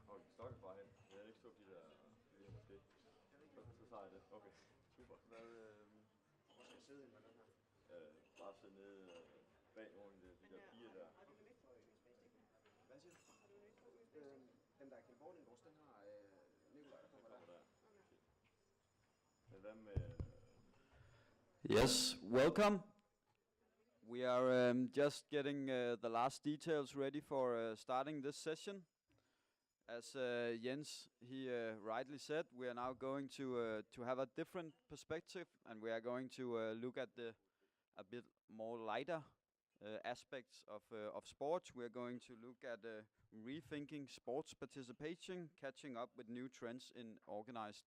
Og vi stokker bare hen. Jeg havde ikke stået de der måske. Så tager jeg det. Okay, super. Hvor skal jeg sidde henne med den her? Bare sidde nede bag nogle af de der piger der. Har du den ikke på USB-stikken? Hvad siger du? Har du den ikke på USB-stikken? Den der er Keld Bordinggaard, den har Nikolaj, der kommer der. Men hvad med... Yes, welcome. We are just getting the last details ready for starting this session. As Jens, he rightly said, we are now going to have a different perspective, and we are going to look at the a bit more lighter aspects of sports. We are going to look at rethinking sports participation, catching up with new trends in organized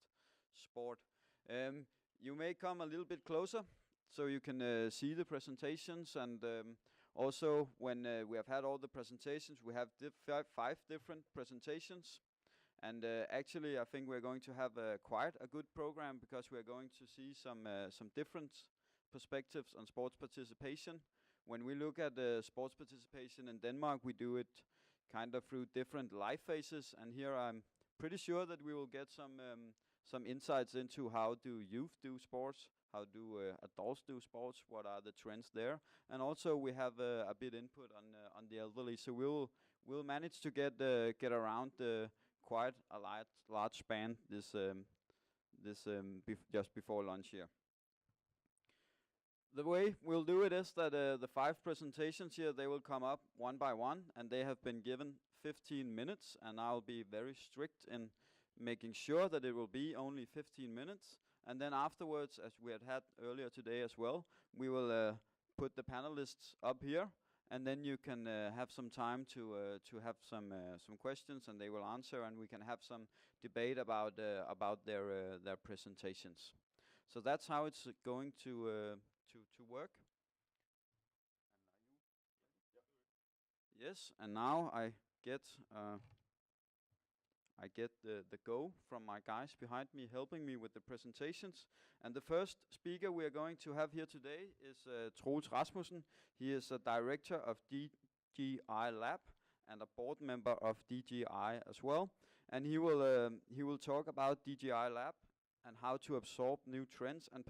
sport. You may come a little bit closer so you can see the presentations, and also when we have had all the presentations, we have 5 different presentations, and actually I think we're going to have quite a good program, because we're going to see some different perspectives on sports participation. When we look at sports participation in Denmark, we do it kind of through different life phases, and here I'm pretty sure that we will get some insights into how do youth do sports, how do adults do sports, what are the trends there, and also we have a bit input on the elderly. So we'll manage to get around quite a large span just before lunch here. The way we'll do it is that the 5 presentations here, they will come up one by one, and they have been given 15 minutes, and I'll be very strict in making sure that it will be only 15 minutes. And then afterwards, as we had earlier today as well, we will put the panelists up here, and then you can have some time to have some questions, and they will answer, and we can have some debate about their presentations. So that's how it's going to work. Yes, and now I get the go from my guys behind me, helping me with the presentations. And the first speaker we are going to have here today is Troels Rasmussen. He is a director of DGI Lab and a board member of DGI as well. And he will talk about DGI Lab and how to absorb new trends and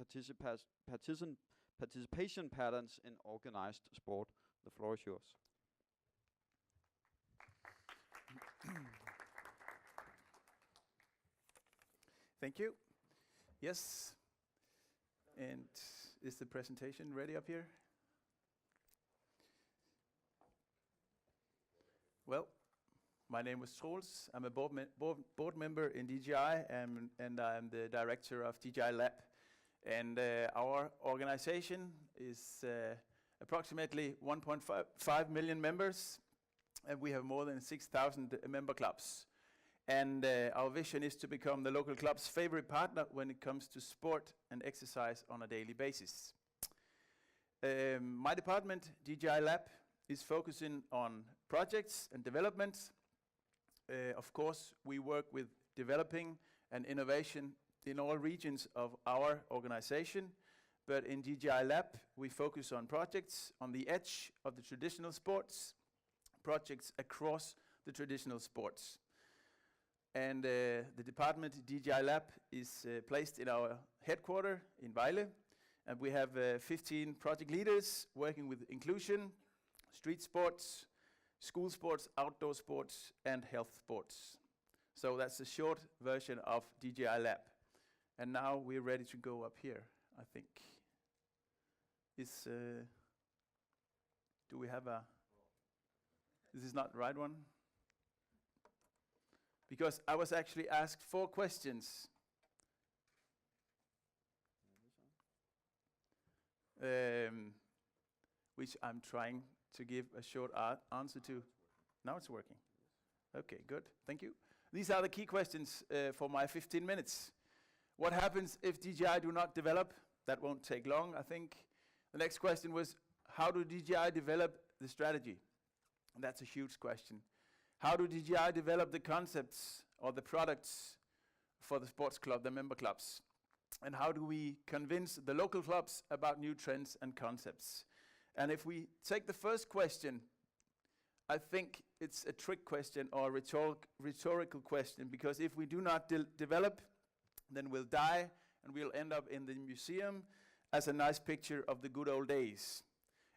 participation patterns in organized sport. The floor is yours. Thank you. Yes. And is the presentation ready up here? Well, my name is Troels. I'm a board member in DGI, and I'm the director of DGI Lab. And our organization is approximately 1.5 million members, and we have more than 6,000 member clubs. And our vision is to become the local club's favorite partner when it comes to sport and exercise on a daily basis. My department, DGI Lab, is focusing on projects and development. Of course, we work with developing and innovation in all regions of our organization. But in DGI Lab, we focus on projects on the edge of the traditional sports, projects across the traditional sports. And the department DGI Lab is placed in our headquarters in Vejle, and we have 15 project leaders working with inclusion, street sports, school sports, outdoor sports, and health sports. So that's a short version of DGI Lab. And now we're ready to go up here, I think. Do we have a... This is not the right one? Because I was actually asked 4 questions. Which I'm trying to give a short answer to. Now it's working. Okay, good. Thank you. These are the key questions for my 15 minutes. What happens if DGI do not develop? That won't take long, I think. The next question was, how do DGI develop the strategy? And that's a huge question. How do DGI develop the concepts or the products for the sports club, the member clubs? and how do we convince the local clubs about new trends and concepts. And if we take the first question, I think it's a trick question or a rhetorical question, because if we do not develop, then we'll die and we'll end up in the museum as a nice picture of the good old days.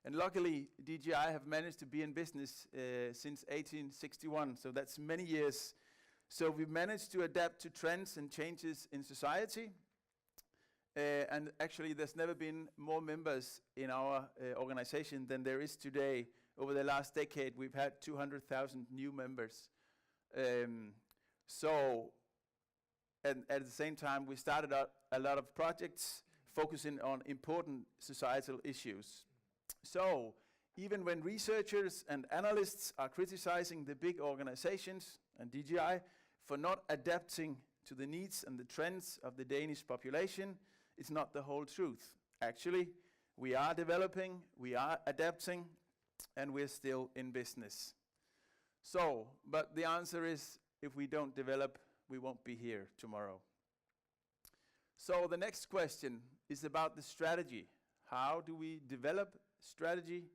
And luckily, DGI have managed to be in business since 1861, so that's many years. So we've managed to adapt to trends and changes in society. And actually, there's never been more members in our organization than there is today. Over the last decade, we've had 200,000 new members. And at the same time, we started out a lot of projects focusing on important societal issues. So, even when researchers and analysts are criticizing the big organizations and DGI for not adapting to the needs and the trends of the Danish population, it's not the whole truth. Actually, we are developing, we are adapting, and we're still in business. So, but the answer is, if we don't develop, we won't be here tomorrow. So the next question is about the strategy. How do we develop strategy,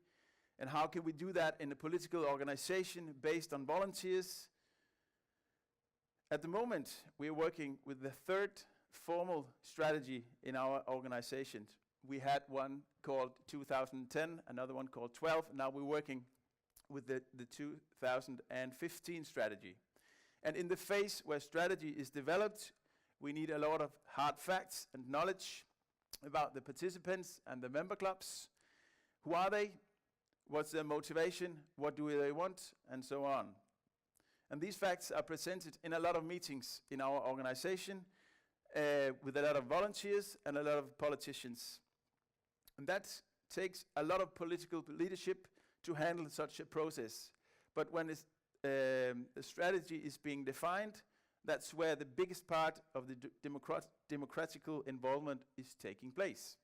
and how can we do that in a political organization based on volunteers? At the moment, we are working with the third formal strategy in our organization. We had one called 2010, another one called 12. Now we're working with the 2015 strategy. And in the phase where strategy is developed, we need a lot of hard facts and knowledge about the participants and the member clubs. Who are they? What's their motivation? What do they want? And so on. And these facts are presented in a lot of meetings in our organization with a lot of volunteers and a lot of politicians. And that takes a lot of political leadership to handle such a process. But when the strategy is being defined, that's where the biggest part of the democratical involvement is taking place.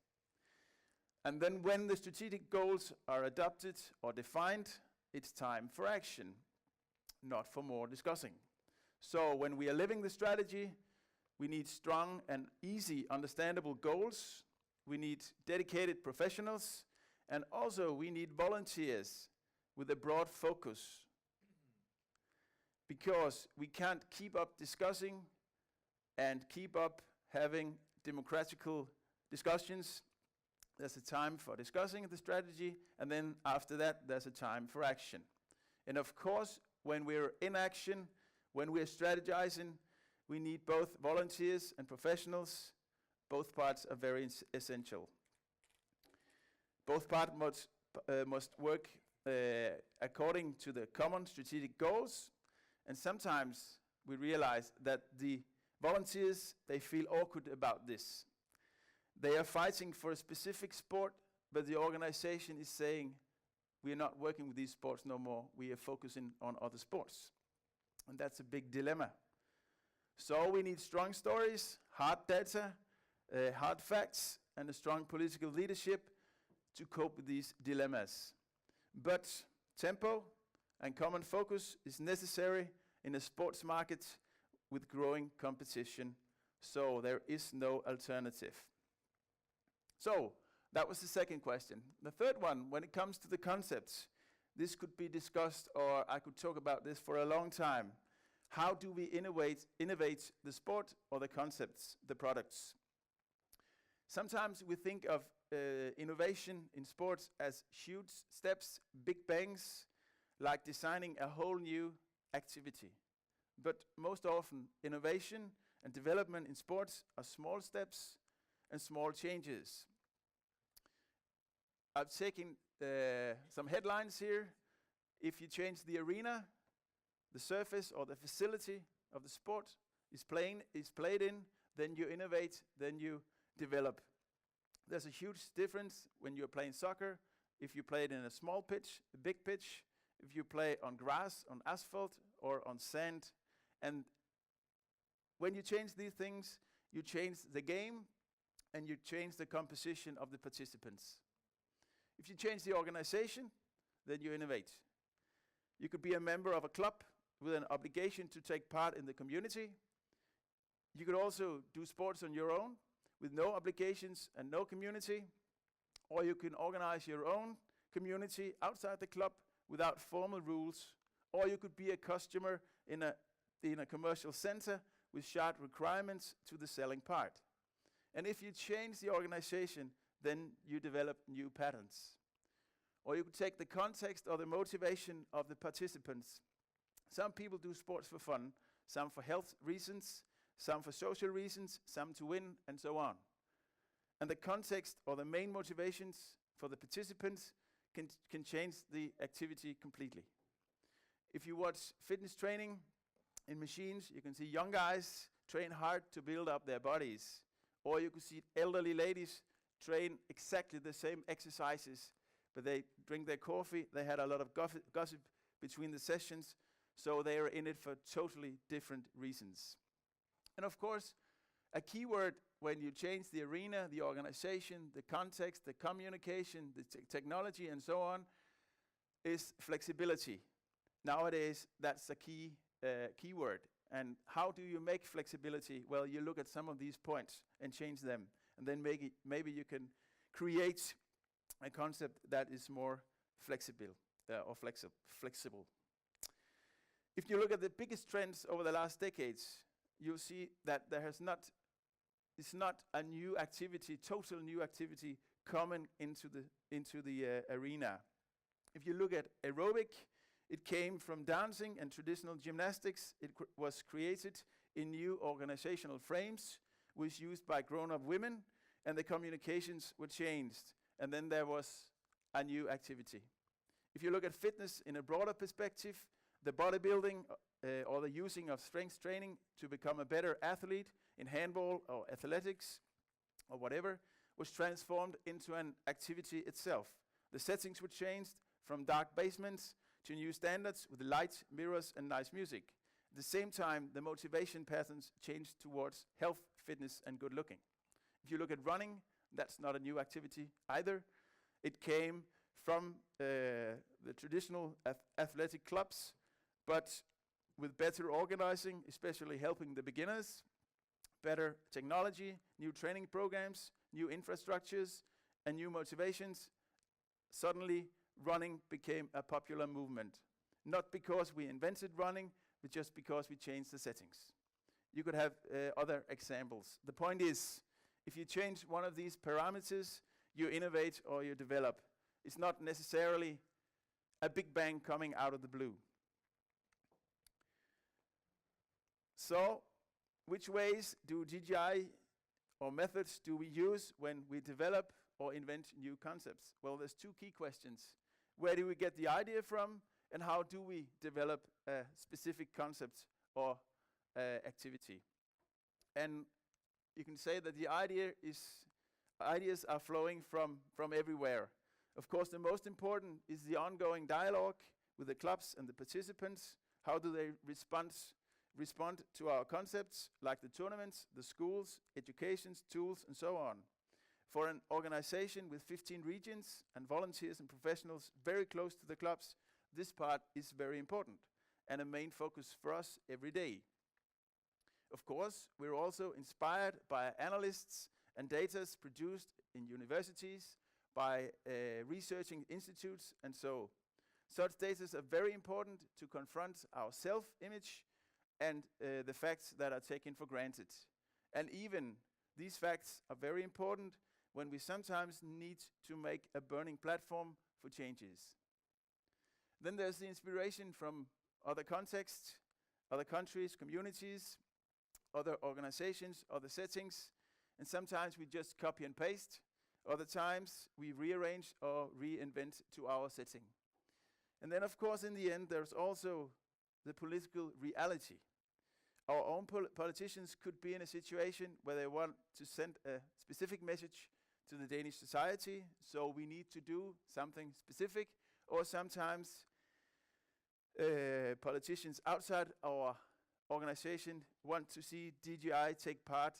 And then when the strategic goals are adopted or defined, it's time for action, not for more discussing. So when we are living the strategy, we need strong and easy understandable goals. We need dedicated professionals, and also we need volunteers with a broad focus. Because we can't keep up discussing and keep up having democratical discussions. There's a time for discussing the strategy, and then after that, there's a time for action. And of course, when we're in action, when we're strategizing, we need both volunteers and professionals. Both parts are very essential. Both parts must work according to the common strategic goals. And sometimes we realize that the volunteers, they feel awkward about this. They are fighting for a specific sport, but the organization is saying, we are not working with these sports no more. We are focusing on other sports. And that's a big dilemma. So we need strong stories, hard data, hard facts, and a strong political leadership to cope with these dilemmas. But tempo and common focus is necessary in a sports market with growing competition, so there is no alternative. So, that was the second question. The third one, when it comes to the concepts, this could be discussed, or I could talk about this for a long time. How do we innovate the sport or the concepts, the products? Sometimes we think of innovation in sports as huge steps, big bangs, like designing a whole new activity. But most often, innovation and development in sports are small steps and small changes. I've taken some headlines here. If you change the arena, the surface or the facility of the sport is played in, then you innovate, then you develop. There's a huge difference when you're playing soccer, if you play it in a small pitch, a big pitch, if you play on grass, on asphalt, or on sand. And when you change these things, you change the game and you change the composition of the participants. If you change the organization, then you innovate. You could be a member of a club with an obligation to take part in the community. You could also do sports on your own with no obligations and no community, or you can organize your own community outside the club without formal rules, or you could be a customer in a commercial center with shared requirements to the selling part. And if you change the organization, then you develop new patterns. Or you could take the context or the motivation of the participants. Some people do sports for fun, some for health reasons, some for social reasons, some to win, and so on. And the context or the main motivations for the participants can change the activity completely. If you watch fitness training in machines, you can see young guys train hard to build up their bodies. Or you can see elderly ladies train exactly the same exercises, but they drink their coffee, they had a lot of gossip between the sessions, so they are in it for totally different reasons. And of course, a key word when you change the arena, the organization, the context, the communication, the technology, and so on, is flexibility. Nowadays, that's a key word. And how do you make flexibility? Well, you look at some of these points and change them, and then maybe you can create a concept that is more flexible. If you look at the biggest trends over the last decades, you'll see that it's not a new activity, total new activity coming into the arena. If you look at aerobic, it came from dancing and traditional gymnastics. It was created in new organizational frames, was used by grown-up women, and the communications were changed. And then there was a new activity. If you look at fitness in a broader perspective, the bodybuilding or the using of strength training to become a better athlete in handball or athletics or whatever was transformed into an activity itself. The settings were changed from dark basements to new standards with light, mirrors, and nice music. At the same time, the motivation patterns changed towards health, fitness, and good looking. If you look at running, that's not a new activity either. It came from the traditional athletic clubs, but with better organizing, especially helping the beginners, better technology, new training programs, new infrastructures, and new motivations, suddenly running became a popular movement. Not because we invented running, but just because we changed the settings. You could have other examples. The point is, if you change one of these parameters, you innovate or you develop. It's not necessarily a big bang coming out of the blue. So, which ways do DGI or methods do we use when we develop or invent new concepts? Well, there's two key questions. Where do we get the idea from, and how do we develop a specific concept or activity? And you can say that the ideas are flowing from everywhere. Of course, the most important is the ongoing dialogue with the clubs and the participants. How do they respond to our concepts, like the tournaments, the schools, educations, tools, and so on? For an organization with 15 regions and volunteers and professionals very close to the clubs, this part is very important and a main focus for us every day. Of course, we're also inspired by analysts and data produced in universities, by researching institutes, and so. Such data are very important to confront our self-image and the facts that are taken for granted. And even these facts are very important when we sometimes need to make a burning platform for changes. Then there's the inspiration from other contexts, other countries, communities, other organizations, other settings, and sometimes we just copy and paste. Other times we rearrange or reinvent to our setting. And then of course in the end there's also the political reality. Our own politicians could be in a situation where they want to send a specific message to the Danish society, so we need to do something specific, or sometimes politicians outside our organization want to see DGI take part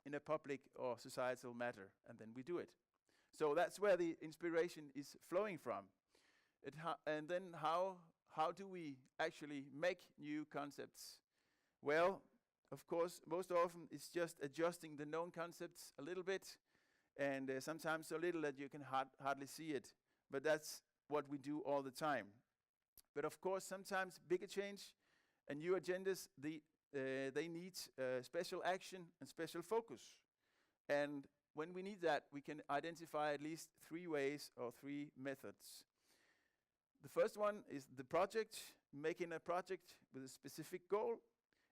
in a public or societal matter, and then we do it. So that's where the inspiration is flowing from. And then how do we actually make new concepts? Well, of course, most often it's just adjusting the known concepts a little bit, and sometimes so little that you can hardly see it. But that's what we do all the time. But of course, sometimes bigger change and new agendas, they need special action and special focus. And when we need that, we can identify at least 3 ways or 3 methods. The first one is the project, making a project with a specific goal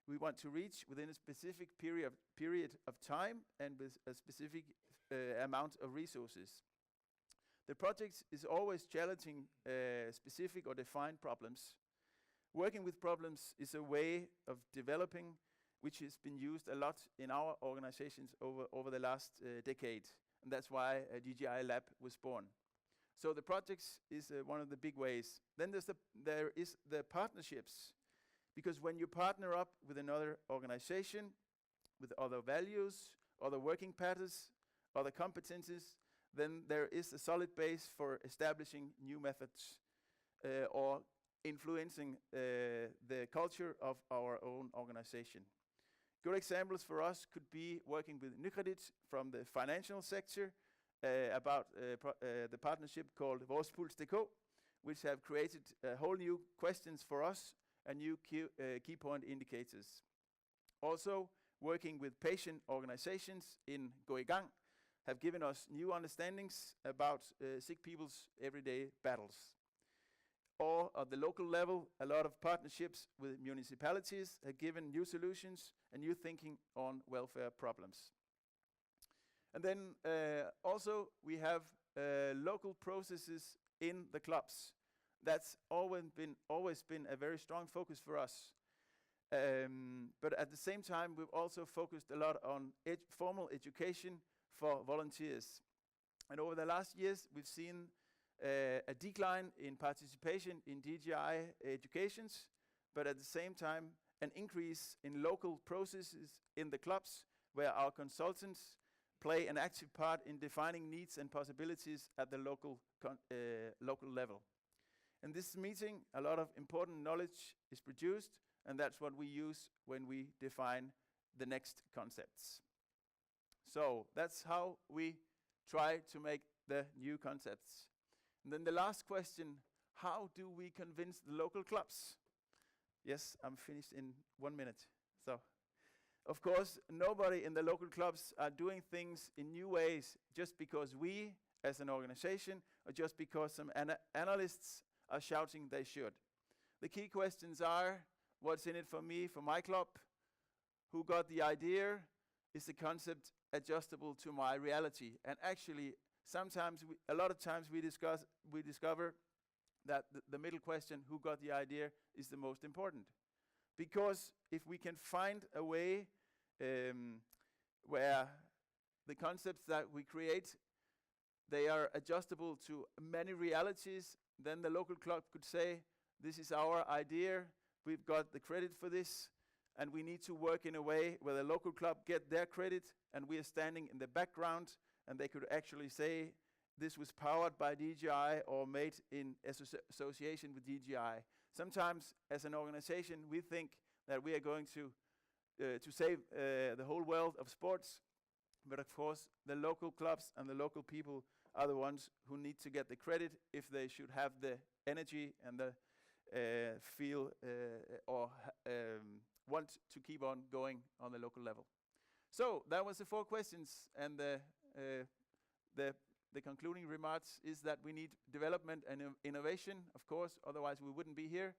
we want to reach within a specific period of time and with a specific amount of resources. The project is always challenging specific or defined problems. Working with problems is a way of developing which has been used a lot in our organizations over the last decade. And that's why DGI Lab was born. So the projects is one of the big ways. Then there is the partnerships. Because when you partner up with another organization, with other values, other working patterns, other competencies, then there is a solid base for establishing new methods or influencing the culture of our own organization. Good examples for us could be working with Utrecht from the financial sector about the partnership called Forsberg, which have created whole new questions for us and new key point indicators. Also, working with patient organizations in Gå I Gang have given us new understandings about sick people's everyday battles. Or at the local level, a lot of partnerships with municipalities have given new solutions and new thinking on welfare problems. And then also we have local processes in the clubs. That's always been a very strong focus for us. But at the same time, we've also focused a lot on formal education for volunteers. And over the last years, we've seen a decline in participation in DGI educations, but at the same time, an increase in local processes in the clubs where our consultants play an active part in defining needs and possibilities at the local level. In this meeting, a lot of important knowledge is produced, and that's what we use when we define the next concepts. So that's how we try to make the new concepts. And then the last question, how do we convince the local clubs? Yes, I'm finished in 1 minute. So, of course, nobody in the local clubs are doing things in new ways just because we, as an organization, or just because some analysts are shouting they should. The key questions are, what's in it for me, for my club? Who got the idea? Is the concept adjustable to my reality? And actually, a lot of times we discover that the middle question, who got the idea, is the most important. Because if we can find a way where the concepts that we create, they are adjustable to many realities, then the local club could say, this is our idea, we've got the credit for this, and we need to work in a way where the local club get their credit, and we are standing in the background, and they could actually say, this was powered by DGI or made in association with DGI. Sometimes, as an organization, we think that we are going to save the whole world of sports, but of course, the local clubs and the local people are the ones who need to get the credit if they should have the energy and the feel or want to keep on going on the local level. So that was the 4 questions, and the concluding remarks is that we need development and innovation, of course, otherwise we wouldn't be here.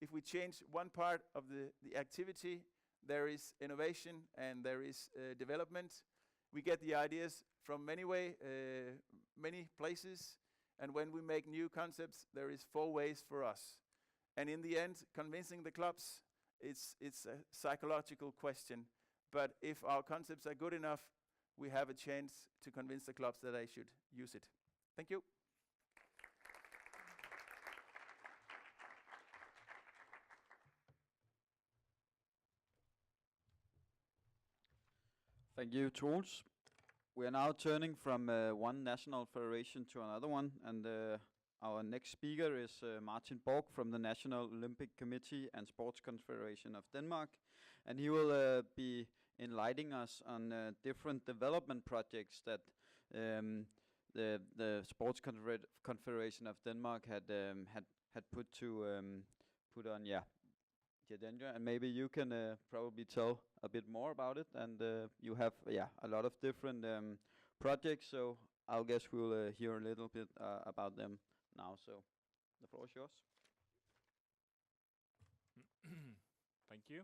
If we change one part of the activity, there is innovation and there is development. We get the ideas from many places, and when we make new concepts, there is 4 ways for us. And in the end, convincing the clubs, it's a psychological question. But if our concepts are good enough, we have a chance to convince the clubs that they should use it. Thank you. Thank you, Troels. We are now turning from one national federation to another one, and our next speaker is Martin Borch from the National Olympic Committee and Sports Confederation of Denmark, and he will be enlightening us on different development projects that the Sports Confederation of Denmark had put on the agenda, and maybe you can probably tell a bit more about it. And you have a lot of different projects, so I'll guess we'll hear a little bit about them now. So the floor is yours. Thank you.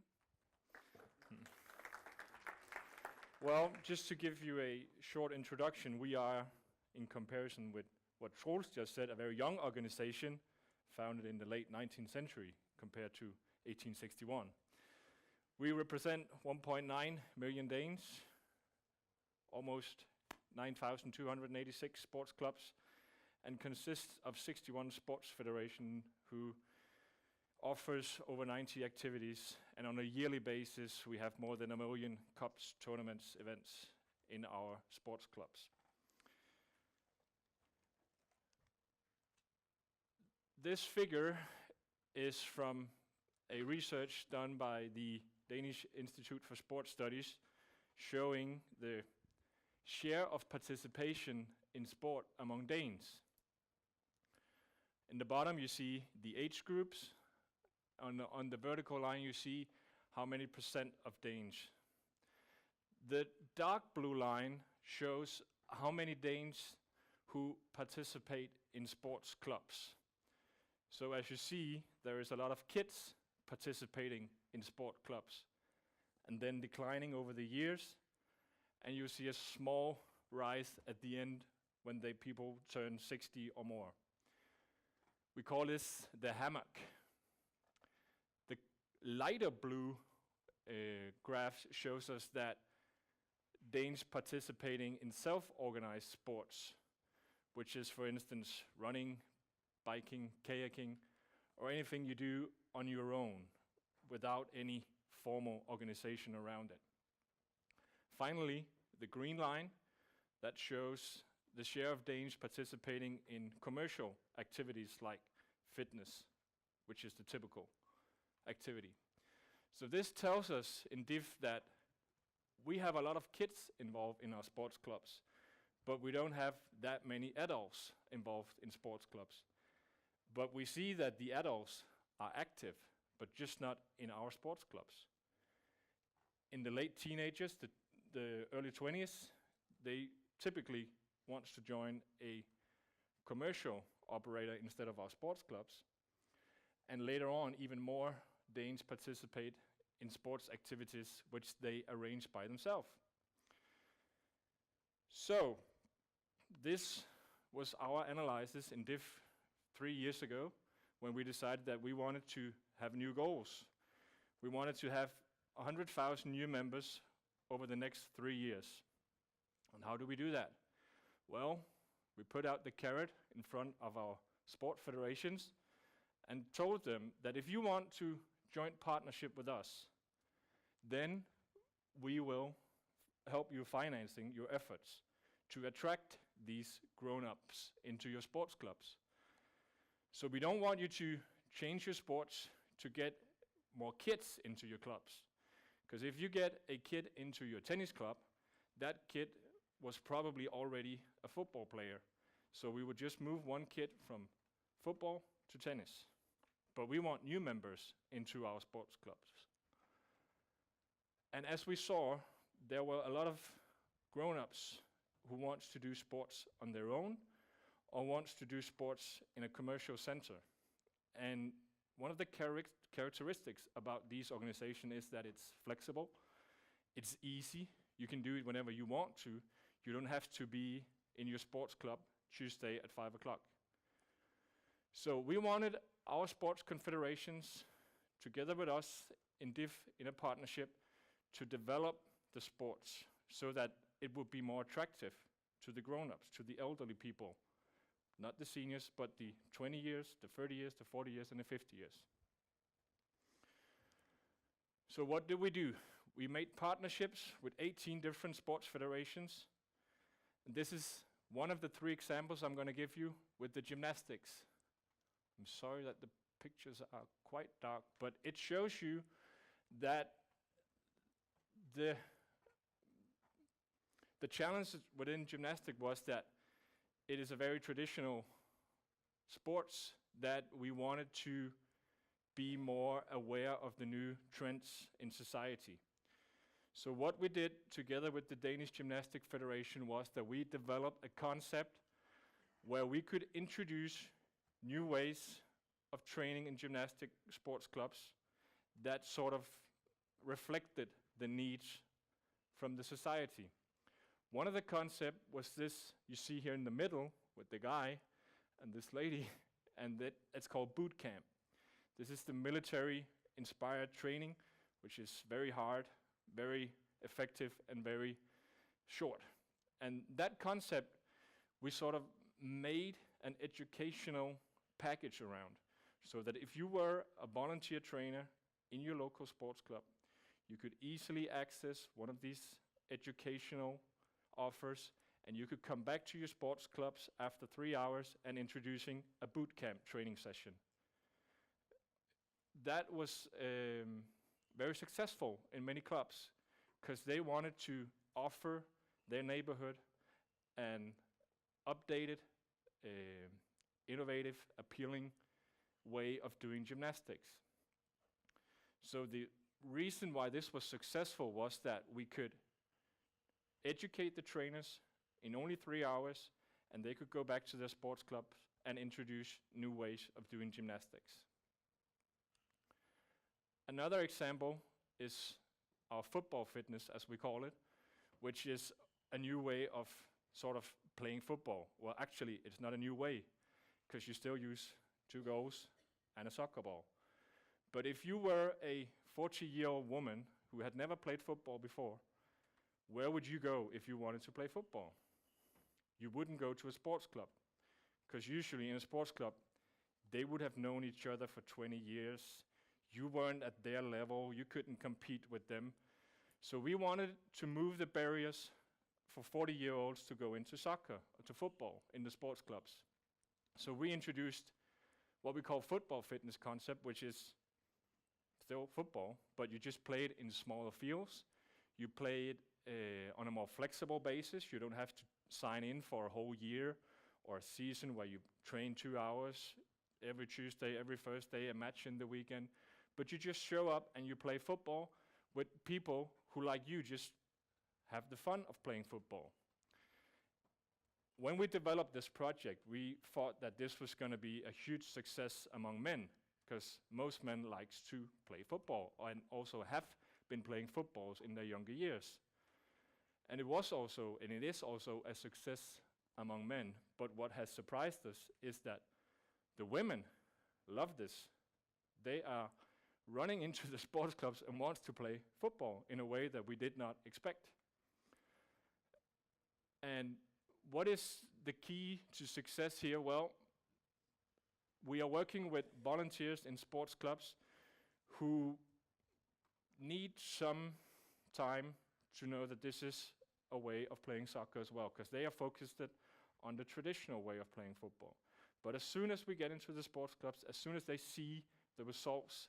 Well, just to give you a short introduction, we are, in comparison with what Troels just said, a very young organization founded in the late 19th century compared to 1861. We represent 1.9 million Danes, almost 9,286 sports clubs, and consists of 61 sports federations who offers over 90 activities, and on a yearly basis we have more than 1 million cups, tournaments, events in our sports clubs. This figure is from a research done by the Danish Institute for Sport Studies, showing the share of participation in sport among Danes. In the bottom you see the age groups. On the vertical line you see how many percent of Danes. The dark blue line shows how many Danes who participate in sports clubs. So as you see, there is a lot of kids participating in sport clubs, and then declining over the years, and you see a small rise at the end when people turn 60 or more. We call this the hammock. The lighter blue graph shows us that Danes participating in self-organized sports, which is, for instance, running, biking, kayaking, or anything you do on your own without any formal organization around it. Finally, the green line that shows the share of Danes participating in commercial activities like fitness, which is the typical activity. So this tells us in diff that we have a lot of kids involved in our sports clubs, but we don't have that many adults involved in sports clubs. But we see that the adults are active, but just not in our sports clubs. In the late teenagers, the early 20s, they typically want to join a commercial operator instead of our sports clubs. And later on, even more Danes participate in sports activities which they arrange by themselves. So, this was our analysis in diff 3 years ago, when we decided that we wanted to have new goals. We wanted to have 100,000 new members over the next 3 years. And how do we do that? Well, we put out the carrot in front of our sport federations and told them that if you want to joint partnership with us, then we will help you financing your efforts to attract these grown-ups into your sports clubs. So we don't want you to change your sports to get more kids into your clubs. Because if you get a kid into your tennis club, that kid was probably already a football player. So we would just move one kid from football to tennis. But we want new members into our sports clubs. And as we saw, there were a lot of grown-ups who wants to do sports on their own or wants to do sports in a commercial center. And one of the characteristics about these organizations is that it's flexible, it's easy, you can do it whenever you want to. You don't have to be in your sports club Tuesday at 5 o'clock. So we wanted our sports confederations, together with us in DIF, in a partnership, to develop the sports so that it would be more attractive to the grown-ups, to the elderly people. Not the seniors, but the 20 years, the 30 years, the 40 years, and the 50 years. So what did we do? We made partnerships with 18 different sports federations. And this is one of the 3 examples I'm going to give you with the gymnastics. I'm sorry that the pictures are quite dark, but it shows you that the challenge within gymnastics was that it is a very traditional sports that we wanted to be more aware of the new trends in society. So what we did together with the Danish Gymnastics Federation was that we developed a concept where we could introduce new ways of training in gymnastic sports clubs that sort of reflected the needs from the society. One of the concepts was this you see here in the middle with the guy and this lady, and it's called boot camp. This is the military-inspired training, which is very hard, very effective, and very short. And that concept, we sort of made an educational package around, so that if you were a volunteer trainer in your local sports club, you could easily access one of these educational offers, and you could come back to your sports clubs after 3 hours and introducing a boot camp training session. That was very successful in many clubs, because they wanted to offer their neighborhood an updated, innovative, appealing way of doing gymnastics. So the reason why this was successful was that we could educate the trainers in only 3 hours, and they could go back to their sports club and introduce new ways of doing gymnastics. Another example is our football fitness, as we call it, which is a new way of sort of playing football. Well, actually, it's not a new way, because you still use 2 goals and a soccer ball. But if you were a 40-year-old woman who had never played football before, where would you go if you wanted to play football? You wouldn't go to a sports club, because usually in a sports club, they would have known each other for 20 years. You weren't at their level, you couldn't compete with them. So we wanted to move the barriers for 40-year-olds to go into soccer, or to football in the sports clubs. So we introduced what we call football fitness concept, which is still football, but you just play it in smaller fields. You play it on a more flexible basis. You don't have to sign in for a whole year or a season where you train 2 hours every Tuesday, every Thursday, a match in the weekend. But you just show up and you play football with people who, like you, just have the fun of playing football. When we developed this project, we thought that this was going to be a huge success among men, because most men likes to play football and also have been playing footballs in their younger years. And it was also, and it is also, a success among men. But what has surprised us is that the women love this. They are running into the sports clubs and wants to play football in a way that we did not expect. And what is the key to success here? Well, we are working with volunteers in sports clubs who need some time to know that this is a way of playing soccer as well, because they are focused on the traditional way of playing football. But as soon as we get into the sports clubs, as soon as they see the results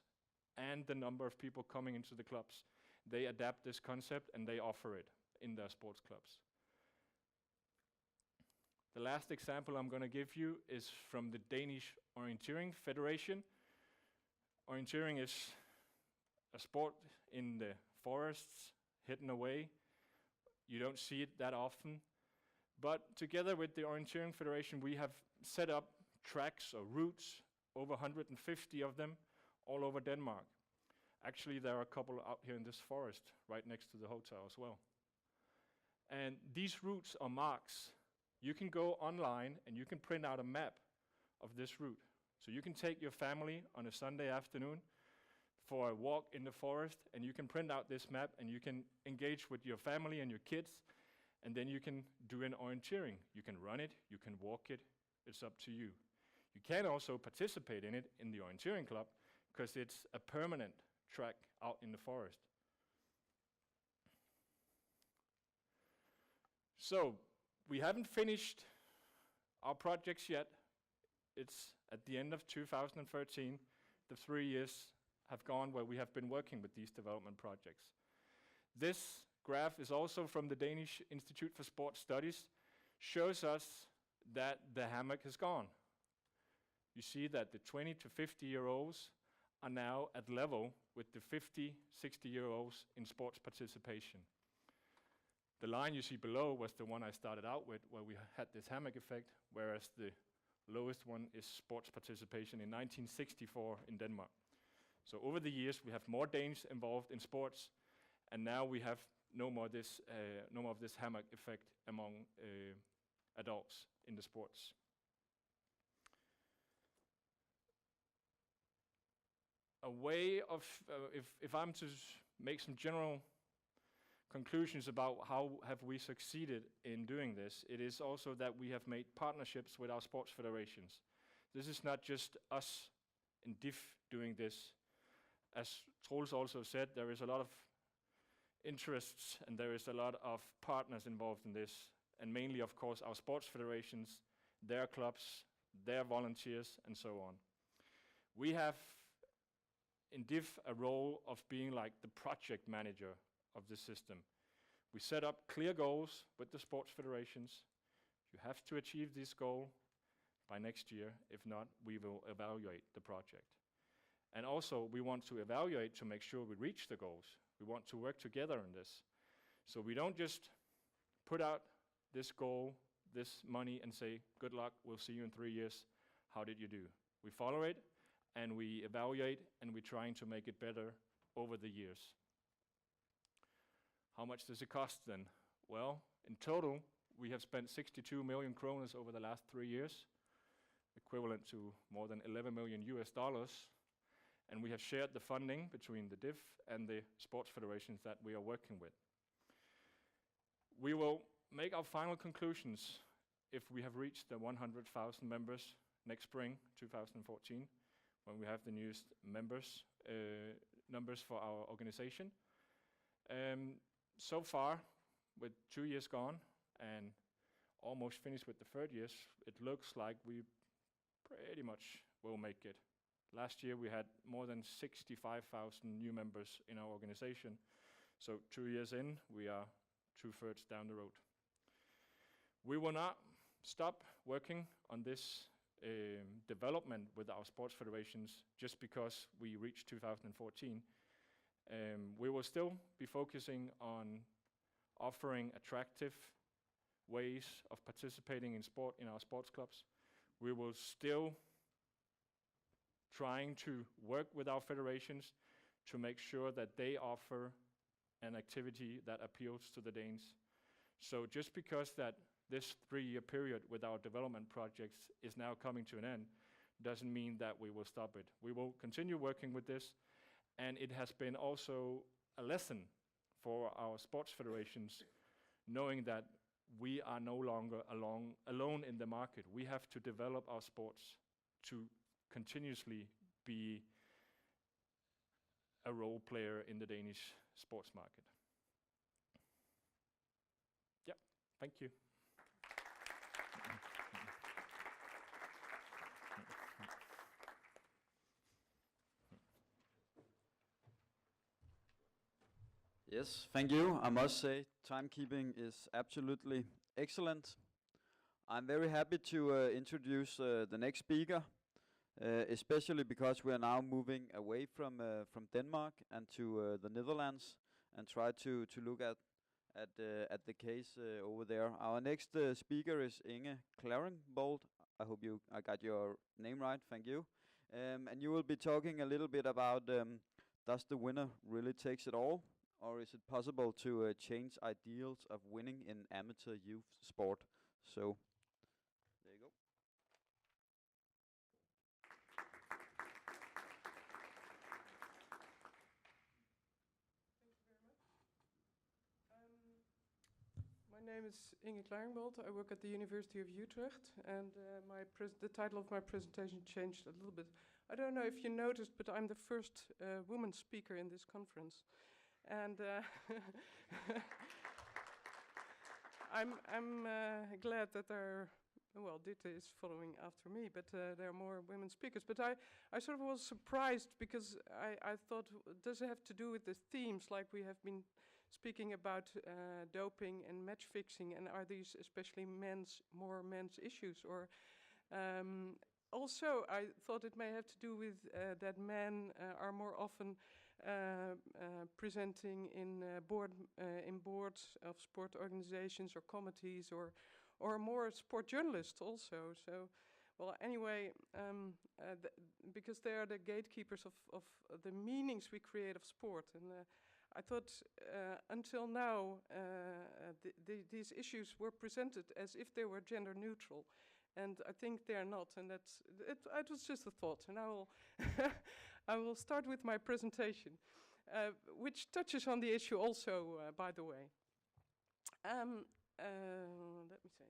and the number of people coming into the clubs, they adapt this concept and they offer it in their sports clubs. The last example I'm going to give you is from the Danish Orienteering Federation. Orienteering is a sport in the forests, hidden away. You don't see it that often. But together with the Orienteering Federation, we have set up tracks or routes, over 150 of them, all over Denmark. Actually, there are a couple out here in this forest, right next to the hotel as well. And these routes are marks. You can go online and you can print out a map of this route. So you can take your family on a Sunday afternoon for a walk in the forest, and you can print out this map and you can engage with your family and your kids, and then you can do an orienteering. You can run it, you can walk it, it's up to you. You can also participate in it in the orienteering club, because it's a permanent track out in the forest. So, We haven't finished our projects yet. It's at the end of 2013. The 3 years have gone where we have been working with these development projects. This graph is also from the Danish Institute for Sport Studies, shows us that the hammock has gone. You see that the 20 to 50-year-olds are now at level with the 50, 60-year-olds in sports participation. The line you see below was the one I started out with, where we had this hammock effect, whereas the lowest one is sports participation in 1964 in Denmark. So over the years, we have more Danes involved in sports, and now we have no more of this hammock effect among adults in the sports. A way of, if I'm to make some general conclusions about how have we succeeded in doing this, it is also that we have made partnerships with our sports federations. This is not just us in DIF doing this. As Troels also said, there is a lot of interests and there is a lot of partners involved in this, and mainly, of course, our sports federations, their clubs, their volunteers, and so on. We have in DIF a role of being like the project manager of the system. We set up clear goals with the sports federations. You have to achieve this goal by next year. If not, we will evaluate the project. And also, we want to evaluate to make sure we reach the goals. We want to work together on this. So we don't just put out this goal, this money, and say, good luck, we'll see you in 3 years. How did you do? We follow it, and we evaluate, and we're trying to make it better over the years. How much does it cost then? Well, in total, we have spent 62 million kroners over the last 3 years, equivalent to more than $11 million US. And we have shared the funding between the DIF and the sports federations that we are working with. We will make our final conclusions if we have reached the 100,000 members next spring, 2014, when we have the newest numbers for our organization. So far, with 2 years gone and almost finished with the third year, it looks like we pretty much will make it. Last year we had more than 65,000 new members in our organization. So 2 years in, we are 2/3 down the road. We will not stop working on this development with our sports federations just because we reached 2014. We will still be focusing on offering attractive ways of participating in sport in our sports clubs. We will still trying to work with our federations to make sure that they offer an activity that appeals to the Danes. So just because that this 3-year period with our development projects is now coming to an end doesn't mean that we will stop it. We will continue working with this, and it has been also a lesson for our sports federations, knowing that we are no longer alone in the market. We have to develop our sports to continuously be a role player in the Danish sports market. Yeah, thank you. Yes, thank you. I must say, timekeeping is absolutely excellent. I'm very happy to introduce the next speaker, especially because we are now moving away from Denmark and to the Netherlands and try to look at the case over there. Our next speaker is Inge Claringbould. I hope I got your name right. Thank you. And you will be talking a little bit about does the winner really takes it all? Or is it possible to change ideals of winning in amateur youth sport? So, there you go. My name is Inge Claringbould. I work at the University of Utrecht, and the title of my presentation changed a little bit. I don't know if you noticed, but I'm the first woman speaker in this conference. And I'm glad that Ditte is following after me, but there are more women speakers. But I sort of was surprised because I thought, does it have to do with the themes like we have been speaking about doping and match fixing, and are these especially more men's issues? Or also I thought it may have to do with that men are more often presenting in boards of sport organizations or committees, or more sport journalists also. So, well, anyway, because they are the gatekeepers of the meanings we create of sport. And I thought until now these issues were presented as if they were gender neutral. And I think they are not, and it was just a thought. And I will start with my presentation, which touches on the issue also, by the way. Let me say.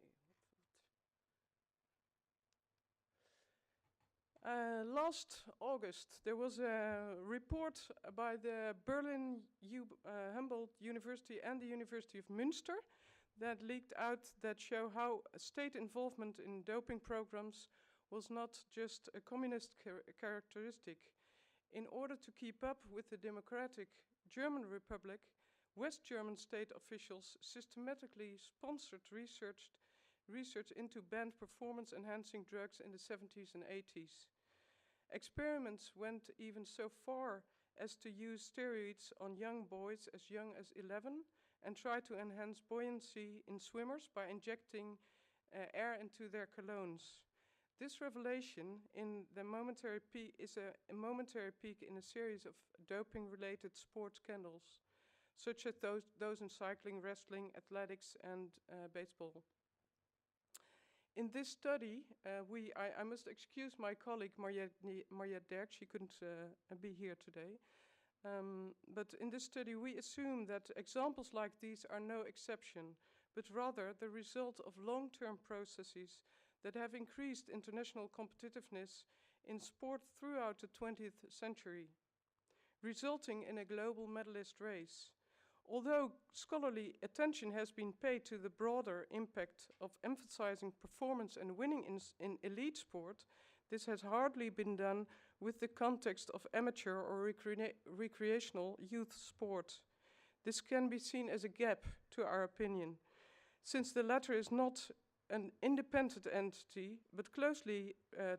Last August, there was a report by the Berlin Humboldt University and the University of Münster that leaked out that show how state involvement in doping programs was not just a communist characteristic. In order to keep up with the democratic German Republic, West German state officials systematically sponsored research into banned performance-enhancing drugs in the 70s and 80s. Experiments went even so far as to use steroids on young boys as young as 11 and try to enhance buoyancy in swimmers by injecting air into their colognes. This revelation is a momentary peak in a series of doping-related sports scandals, such as those in cycling, wrestling, athletics, and baseball. In this study, I must excuse my colleague Marjet Derks, she couldn't be here today. But in this study, we assume that examples like these are no exception, but rather the result of long-term processes that have increased international competitiveness in sport throughout the 20th century, resulting in a global medalist race. Although scholarly attention has been paid to the broader impact of emphasizing performance and winning in elite sport, this has hardly been done with the context of amateur or recreational youth sport. This can be seen as a gap, to our opinion, since the latter is not an independent entity, but closely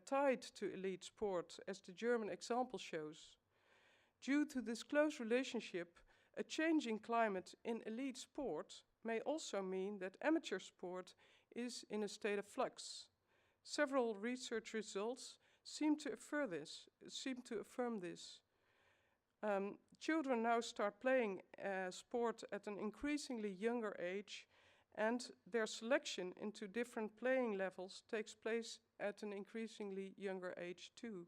tied to elite sport, as the German example shows. Due to this close relationship, a changing climate in elite sport may also mean that amateur sport is in a state of flux. Several research results seem to affirm this. Children now start playing sport at an increasingly younger age, and their selection into different playing levels takes place at an increasingly younger age too.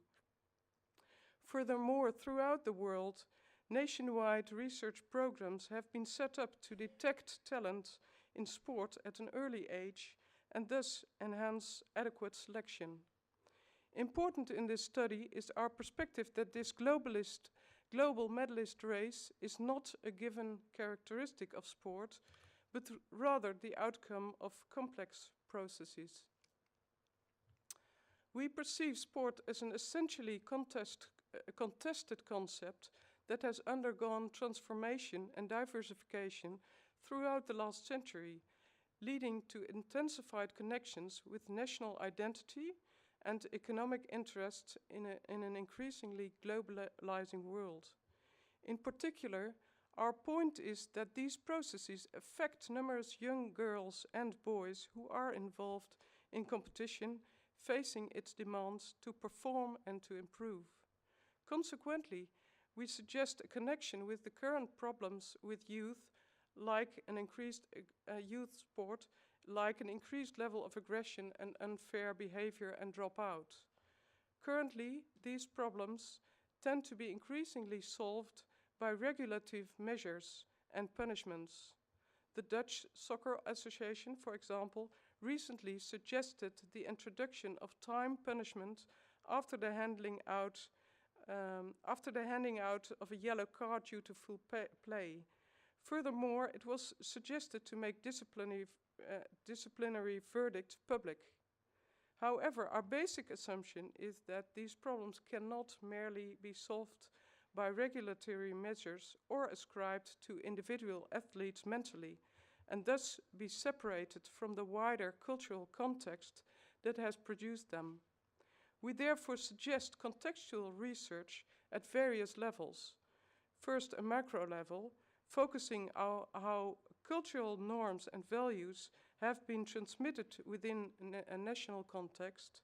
Furthermore, throughout the world, nationwide research programs have been set up to detect talent in sport at an early age and thus enhance adequate selection. Important in this study is our perspective that this global medalist race is not a given characteristic of sport, but rather the outcome of complex processes. We perceive sport as an essentially contested concept that has undergone transformation and diversification throughout the last century, leading to intensified connections with national identity and economic interests in an increasingly globalizing world. In particular, our point is that these processes affect numerous young girls and boys who are involved in competition, facing its demands to perform and to improve. Consequently, we suggest a connection with the current problems with youth, like an increased youth sport, like an increased level of aggression and unfair behavior and dropout. Currently, these problems tend to be increasingly solved by regulative measures and punishments. The Dutch Soccer Association, for example, recently suggested the introduction of time punishment after the handing out of a yellow card due to full play. Furthermore, it was suggested to make disciplinary disciplinary verdict public. However, our basic assumption is that these problems cannot merely be solved by regulatory measures or ascribed to individual athletes mentally, and thus be separated from the wider cultural context that has produced them. We therefore suggest contextual research at various levels. First, a macro level, focusing on how cultural norms and values have been transmitted within a national context.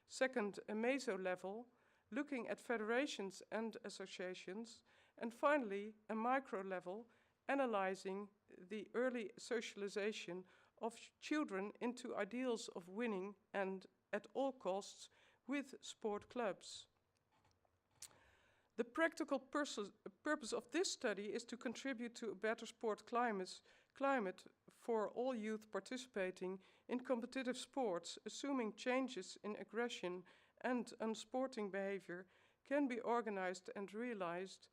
Second, a meso level, looking at federations and associations. And finally, a micro level, analyzing the early socialization of children into ideals of winning and at all costs with sport clubs. The practical purpose of this study is to contribute to a better sport climate for all youth participating in competitive sports, assuming changes in aggression and unsporting behavior can be organized and realized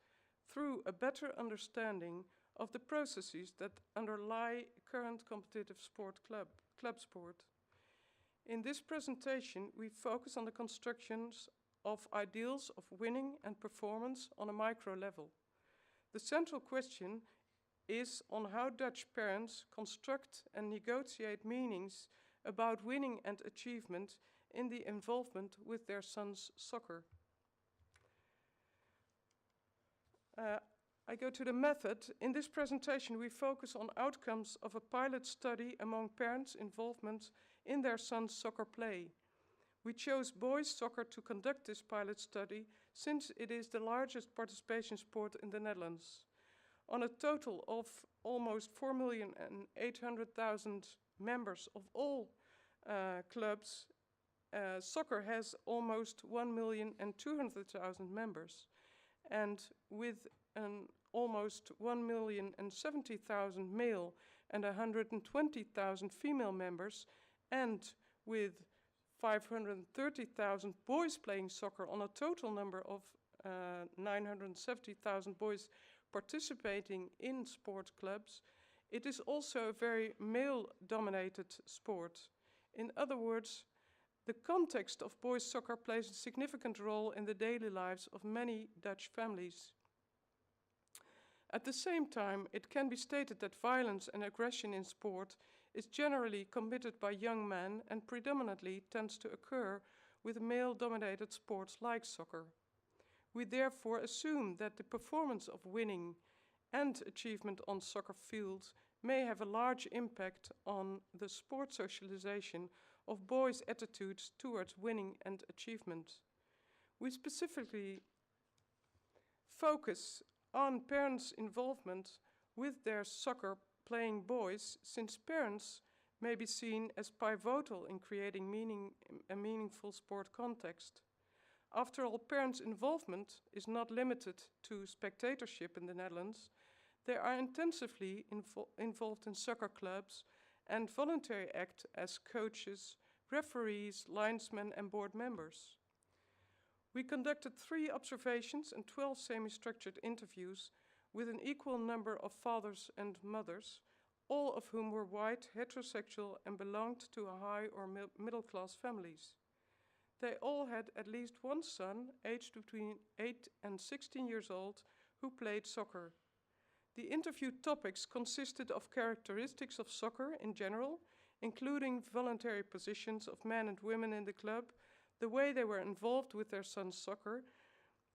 through a better understanding of the processes that underlie current competitive club sport. In this presentation, we focus on the constructions of ideals of winning and performance on a micro level. The central question is on how Dutch parents construct and negotiate meanings about winning and achievement in the involvement with their sons' soccer. I go to the method. In this presentation, we focus on outcomes of a pilot study among parents' involvement in their sons' soccer play. We chose boys' soccer to conduct this pilot study since it is the largest participation sport in the Netherlands. On a total of almost 4,800,000 members of all clubs, soccer has almost 1,200,000 members. And with an almost 1,070,000 male and 120,000 female members, and with 530,000 boys playing soccer on a total number of 970,000 boys participating in sport clubs, it is also a very male-dominated sport. In other words, the context of boys' soccer plays a significant role in the daily lives of many Dutch families. At the same time, it can be stated that violence and aggression in sport is generally committed by young men and predominantly tends to occur with male-dominated sports like soccer. We therefore assume that the performance of winning and achievement on soccer fields may have a large impact on the sport socialization of boys' attitudes towards winning and achievement. We specifically focus on parents' involvement with their soccer playing boys, since parents may be seen as pivotal in creating a meaningful sport context. After all, parents' involvement is not limited to spectatorship in the Netherlands. They are intensively involved in soccer clubs and voluntarily act as coaches, referees, linesmen, and board members. We conducted 3 observations and 12 semi-structured interviews with an equal number of fathers and mothers, all of whom were white, heterosexual, and belonged to high or middle-class families. They all had at least one son, aged between 8 and 16 years old, who played soccer. The interviewed topics consisted of characteristics of soccer in general, including voluntary positions of men and women in the club, the way they were involved with their son's soccer,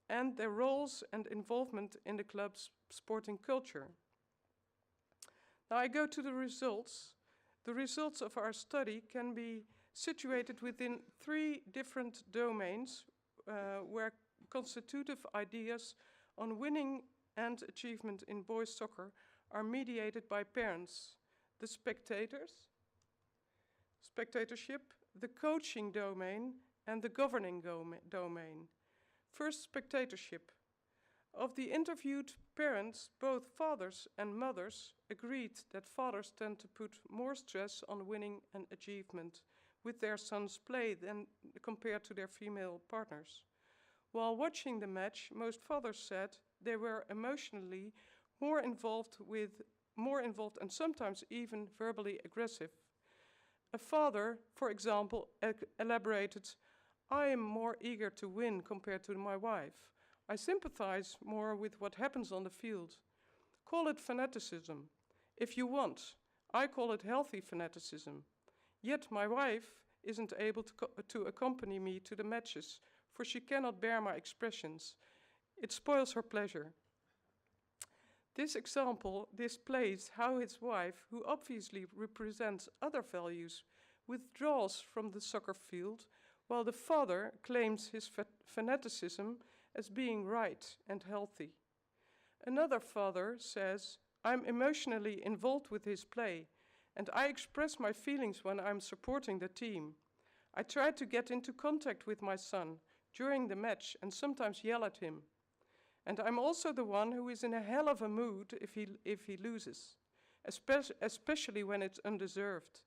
and their roles and involvement in the club's sporting culture. Now I go to the results. The results of our study can be situated within 3 different domains where constitutive ideas on winning and achievement in boys' soccer are mediated by parents: the spectatorship, the coaching domain, and the governing domain. First, spectatorship. Of the interviewed parents, both fathers and mothers agreed that fathers tend to put more stress on winning and achievement with their sons' play than compared to their female partners. While watching the match, most fathers said they were emotionally more involved and sometimes even verbally aggressive A father, for example, elaborated, "I am more eager to win compared to my wife. I sympathize more with what happens on the field. Call it fanaticism, if you want. I call it healthy fanaticism. Yet my wife isn't able to accompany me to the matches, for she cannot bear my expressions. It spoils her pleasure." This example displays how his wife, who obviously represents other values, withdraws from the soccer field, while the father claims his fanaticism as being right and healthy. Another father says, "I'm emotionally involved with his play, and I express my feelings when I'm supporting the team. I try to get into contact with my son during the match and sometimes yell at him. And I'm also the one who is in a hell of a mood if he loses, especially when it's undeserved."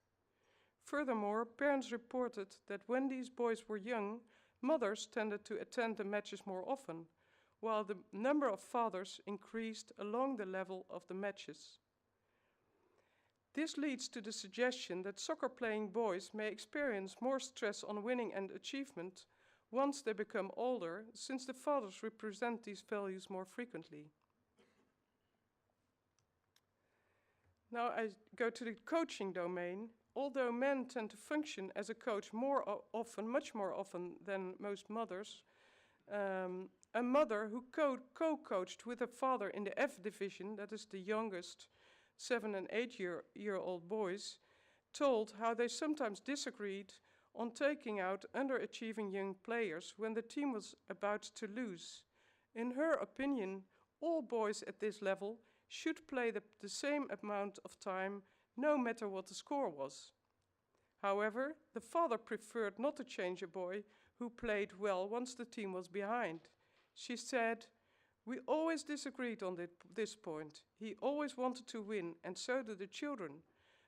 Furthermore, parents reported that when these boys were young, mothers tended to attend the matches more often, while the number of fathers increased along the level of the matches. This leads to the suggestion that soccer-playing boys may experience more stress on winning and achievement once they become older, since the fathers represent these values more frequently. Now I go to the coaching domain. Although men tend to function as a coach much more often than most mothers, a mother who co-coached with her father in the F division, that is the youngest 7 and 8-year-old boys, told how they sometimes disagreed on taking out underachieving young players when the team was about to lose. In her opinion, all boys at this level should play the same amount of time, no matter what the score was. However, the father preferred not to change a boy who played well once the team was behind. She said, "We always disagreed on this point. He always wanted to win, and so do the children,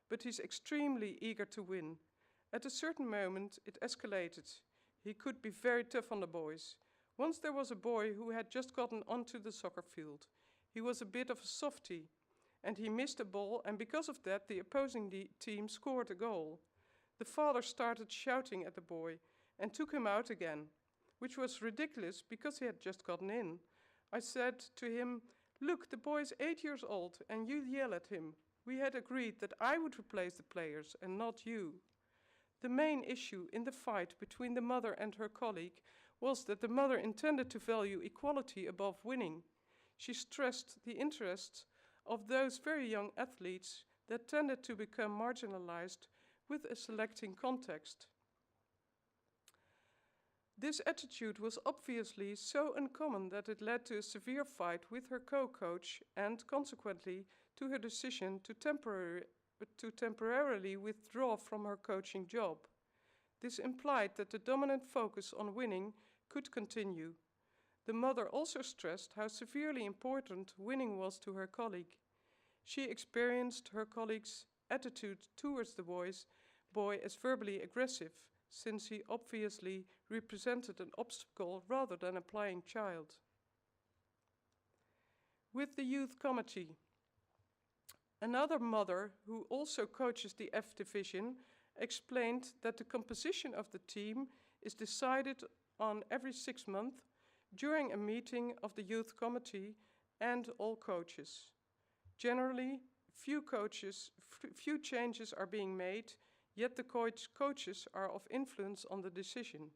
but he's extremely eager to win. At a certain moment, it escalated. He could be very tough on the boys. Once there was a boy who had just gotten onto the soccer field. He was a bit of a softie, and he missed a ball, and because of that, the opposing team scored a goal. The father started shouting at the boy and took him out again, which was ridiculous because he had just gotten in. I said to him, 'Look, the boy's 8 years old, and you yell at him. We had agreed that I would replace the players and not you.' The main issue in the fight between the mother and her colleague was that the mother intended to value equality above winning. She stressed the interests of those very young athletes that tended to become marginalized with a selecting context. This attitude was obviously so uncommon that it led to a severe fight with her co-coach and consequently to her decision to temporarily withdraw from her coaching job. This implied that the dominant focus on winning could continue. The mother also stressed how severely important winning was to her colleague. She experienced her colleague's attitude towards the boy as verbally aggressive, since he obviously represented an obstacle rather than a playing child. With the youth committee, another mother who also coaches the F division explained that the composition of the team is decided on every 6 months during a meeting of the youth committee and all coaches. Generally, few changes are being made, yet the coaches are of influence on the decision.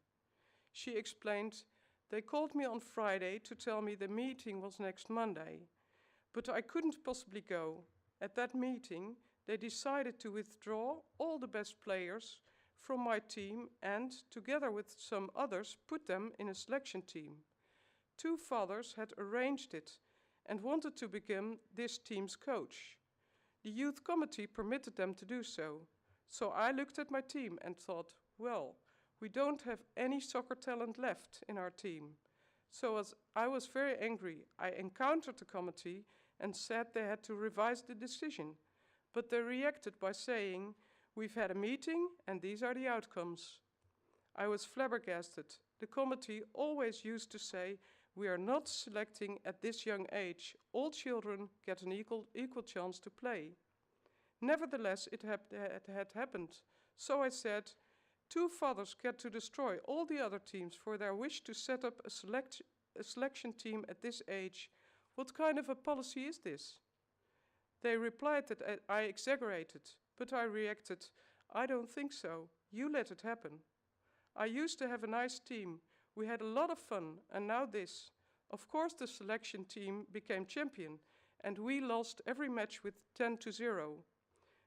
She explained, "They called me on Friday to tell me the meeting was next Monday, but I couldn't possibly go. At that meeting, they decided to withdraw all the best players from my team and, together with some others, put them in a selection team. 2 fathers had arranged it and wanted to become this team's coach. The youth committee permitted them to do so. So I looked at my team and thought, well, we don't have any soccer talent left in our team. So as I was very angry, I encountered the committee and said they had to revise the decision. But they reacted by saying, 'We've had a meeting and these are the outcomes.' I was flabbergasted. The committee always used to say, 'We are not selecting at this young age. All children get an equal chance to play.' Nevertheless, it had happened, So I said, 2 fathers get to destroy all the other teams for their wish to set up a selection team at this age. What kind of a policy is this? They replied that I exaggerated, but I reacted, I don't think so. You let it happen. I used to have a nice team. We had a lot of fun, and now this. Of course the selection team became champion, and we lost every match with 10-0.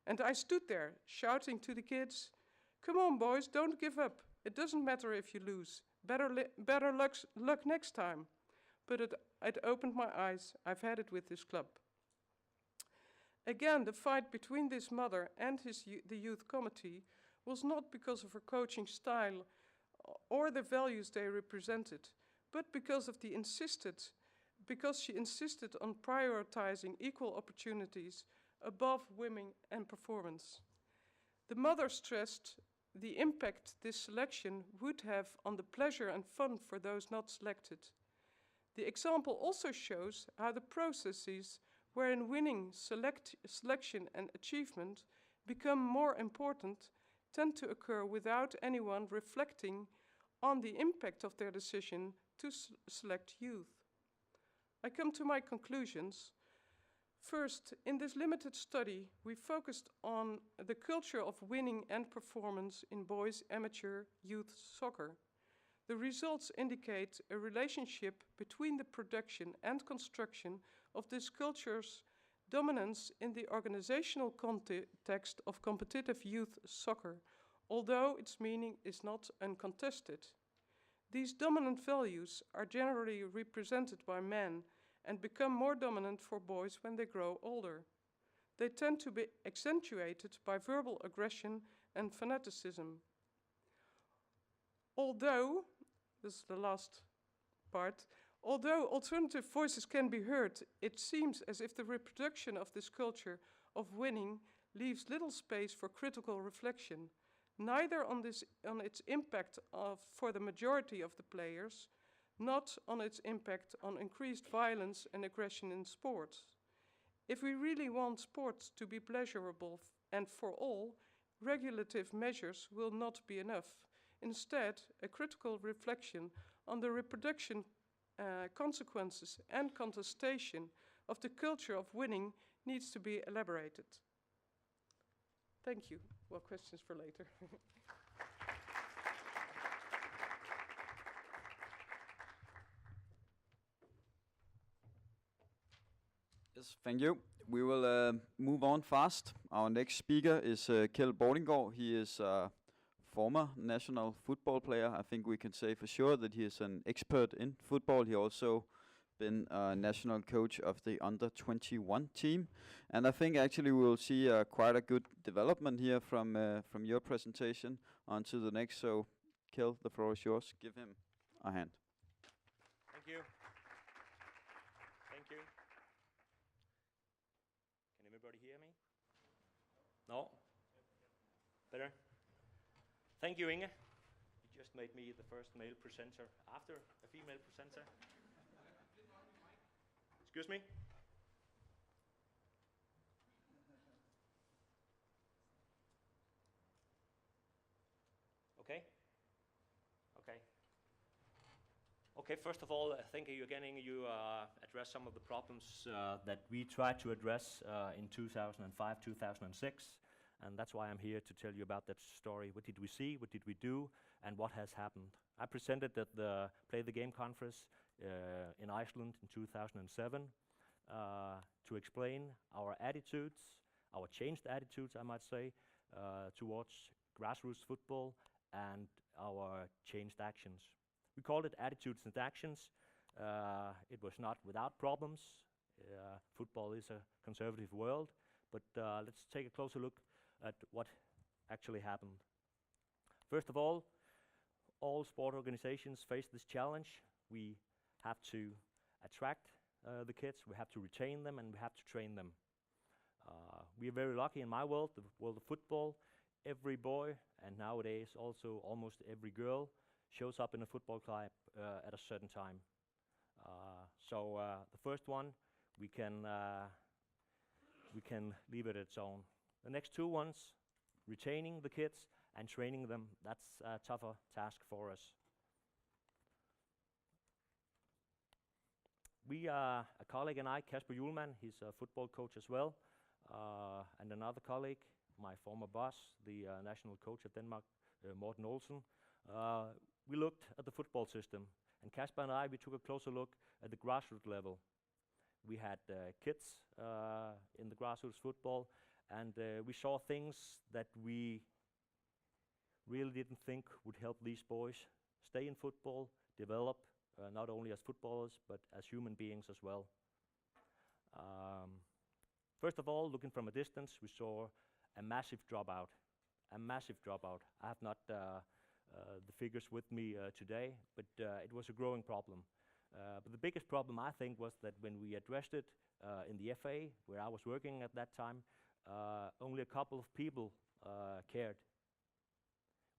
And I stood there, shouting to the kids, come on boys, don't give up. It doesn't matter if you lose. Better luck next time. But it opened my eyes. I've had it with this club. Again, the fight between this mother and the youth committee was not because of her coaching style or the values they represented, but because she insisted on prioritizing equal opportunities above women and performance. The mother stressed the impact this selection would have on the pleasure and fun for those not selected. The example also shows how the processes wherein winning, selection and achievement become more important tend to occur without anyone reflecting on the impact of their decision to select youth. I come to my conclusions. First, in this limited study, we focused on the culture of winning and performance in boys' amateur youth soccer. The results indicate a relationship between the production and construction of this culture's dominance in the organizational context of competitive youth soccer, although its meaning is not uncontested. These dominant values are generally represented by men and become more dominant for boys when they grow older. They tend to be accentuated by verbal aggression and fanaticism. Although, this is the last part, although alternative voices can be heard, it seems as if the reproduction of this culture of winning leaves little space for critical reflection, neither on its impact for the majority of the players, not on its impact on increased violence and aggression in sports. If we really want sports to be pleasurable and for all, regulative measures will not be enough. Instead, a critical reflection on the reproduction consequences and contestation of the culture of winning needs to be elaborated. Thank you. Well, questions for later. Yes, thank you. We will move on fast. Our next speaker is Keld Bordinggaard. He is a former national football player. I think we can say for sure that he is an expert in football. He also been a national coach of the under-21 team. And I think actually we will see quite a good development here from your presentation on to the next. So, Keld, the floor is yours. Give him a hand. Thank you. Thank you. Can everybody hear me? No? Better? Thank you, Inge. You just made me the first male presenter after a female presenter. Excuse me? Okay? Okay. Okay, first of all, thank you again, Inge. You addressed some of the problems that we tried to address in 2005, 2006. And that's why I'm here to tell you about that story. What did we see? What did we do? And what has happened? I presented at the Play the Game conference in Iceland in 2007 to explain our attitudes, our changed attitudes, I might say, towards grassroots football and our changed actions. We called it attitudes and actions. It was not without problems. Football is a conservative world. But let's take a closer look at what actually happened. First of all sport organizations face this challenge. We have to attract the kids, we have to retain them, and we have to train them. We are very lucky in my world, the world of football. Every boy, and nowadays also almost every girl, shows up in a football club at a certain time. So the first one, we can leave it at its own. The next two ones, retaining the kids and training them, that's a tougher task for us. We, a colleague and I, Kasper Julemand, he's a football coach as well, and another colleague, my former boss, the national coach of Denmark, Morten Olsen, we looked at the football system, and Kasper and I, we took a closer look at the grassroots level. We had kids in the grassroots football, and we saw things that we really didn't think would help these boys stay in football, develop, not only as footballers, but as human beings as well. First of all, looking from a distance, we saw a massive dropout. A massive dropout. I have not the figures with me today, but it was a growing problem. But the biggest problem, I think, was that when we addressed it in the FA, where I was working at that time, only a couple of people cared.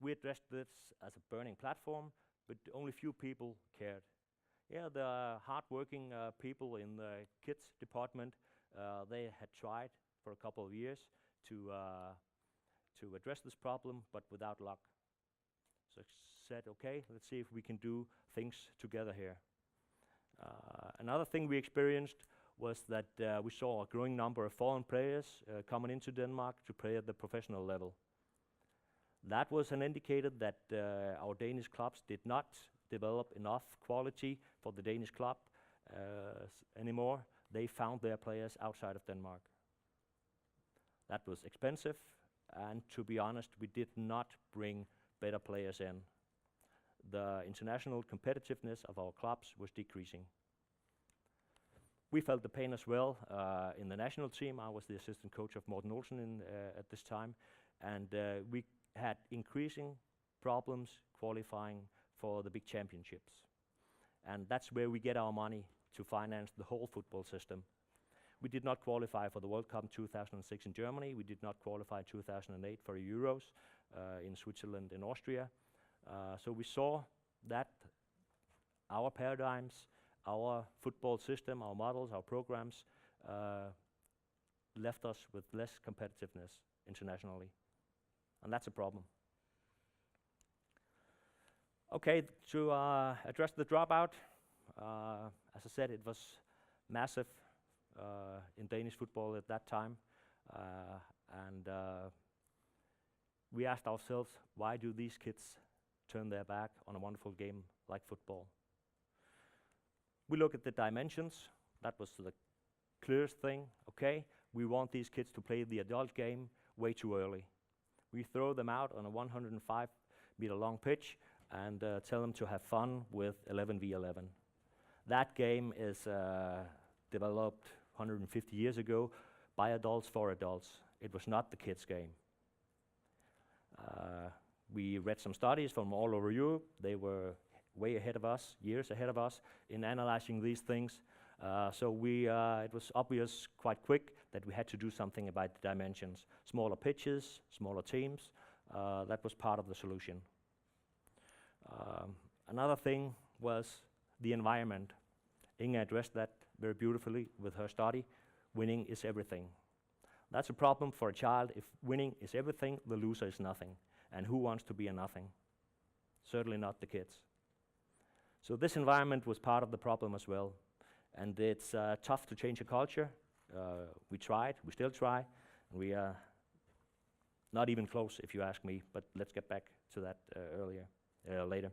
We addressed this as a burning platform, but only few people cared. Yeah, the hard-working people in the kids department, they had tried for a couple of years to address this problem, but without luck. So I said, okay, let's see if we can do things together here. Another thing we experienced was that we saw a growing number of foreign players coming into Denmark to play at the professional level. That was an indicator that our Danish clubs did not develop enough quality for the Danish club anymore. They found their players outside of Denmark. That was expensive, and to be honest, we did not bring better players in. The international competitiveness of our clubs was decreasing. We felt the pain as well in the national team. I was the assistant coach of Morten Olsen at this time, and we had increasing problems qualifying for the big championships. And that's where we get our money to finance the whole football system. We did not qualify for the World Cup in 2006 in Germany. We did not qualify in 2008 for Euros in Switzerland and Austria. So we saw that our paradigms, our football system, our models, our programs left us with less competitiveness internationally. And that's a problem. Okay, to address the dropout, as I said, it was massive in Danish football at that time. And we asked ourselves, why do these kids turn their back on a wonderful game like football? We look at the dimensions. That was the clearest thing. Okay, we want these kids to play the adult game way too early. We throw them out on a 105-meter long pitch and tell them to have fun with 11v11. That game is developed 150 years ago by adults for adults. It was not the kids' game. We read some studies from all over Europe. They were way ahead of us, years ahead of us, in analyzing these things. So it was obvious quite quick that we had to do something about the dimensions. Smaller pitches, smaller teams, that was part of the solution. Another thing was the environment. Inge addressed that very beautifully with her study. Winning is everything. That's a problem for a child. If winning is everything, the loser is nothing. And who wants to be a nothing? Certainly not the kids. So this environment was part of the problem as well. And it's tough to change a culture. We tried, we still try, and we are not even close if you ask me, but let's get back to that later.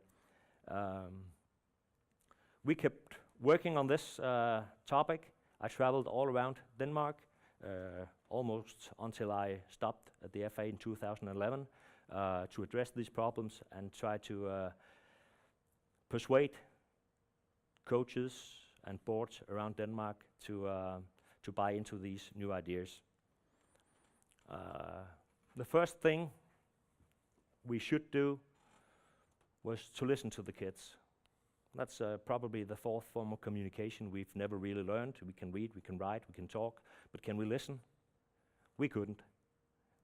We kept working on this topic. I traveled all around Denmark, almost until I stopped at the FA in 2011 to address these problems and try to persuade coaches and boards around Denmark to buy into these new ideas. The first thing we should do was to listen to the kids. That's probably the fourth form of communication we've never really learned. We can read, we can write, we can talk, but can we listen? We couldn't.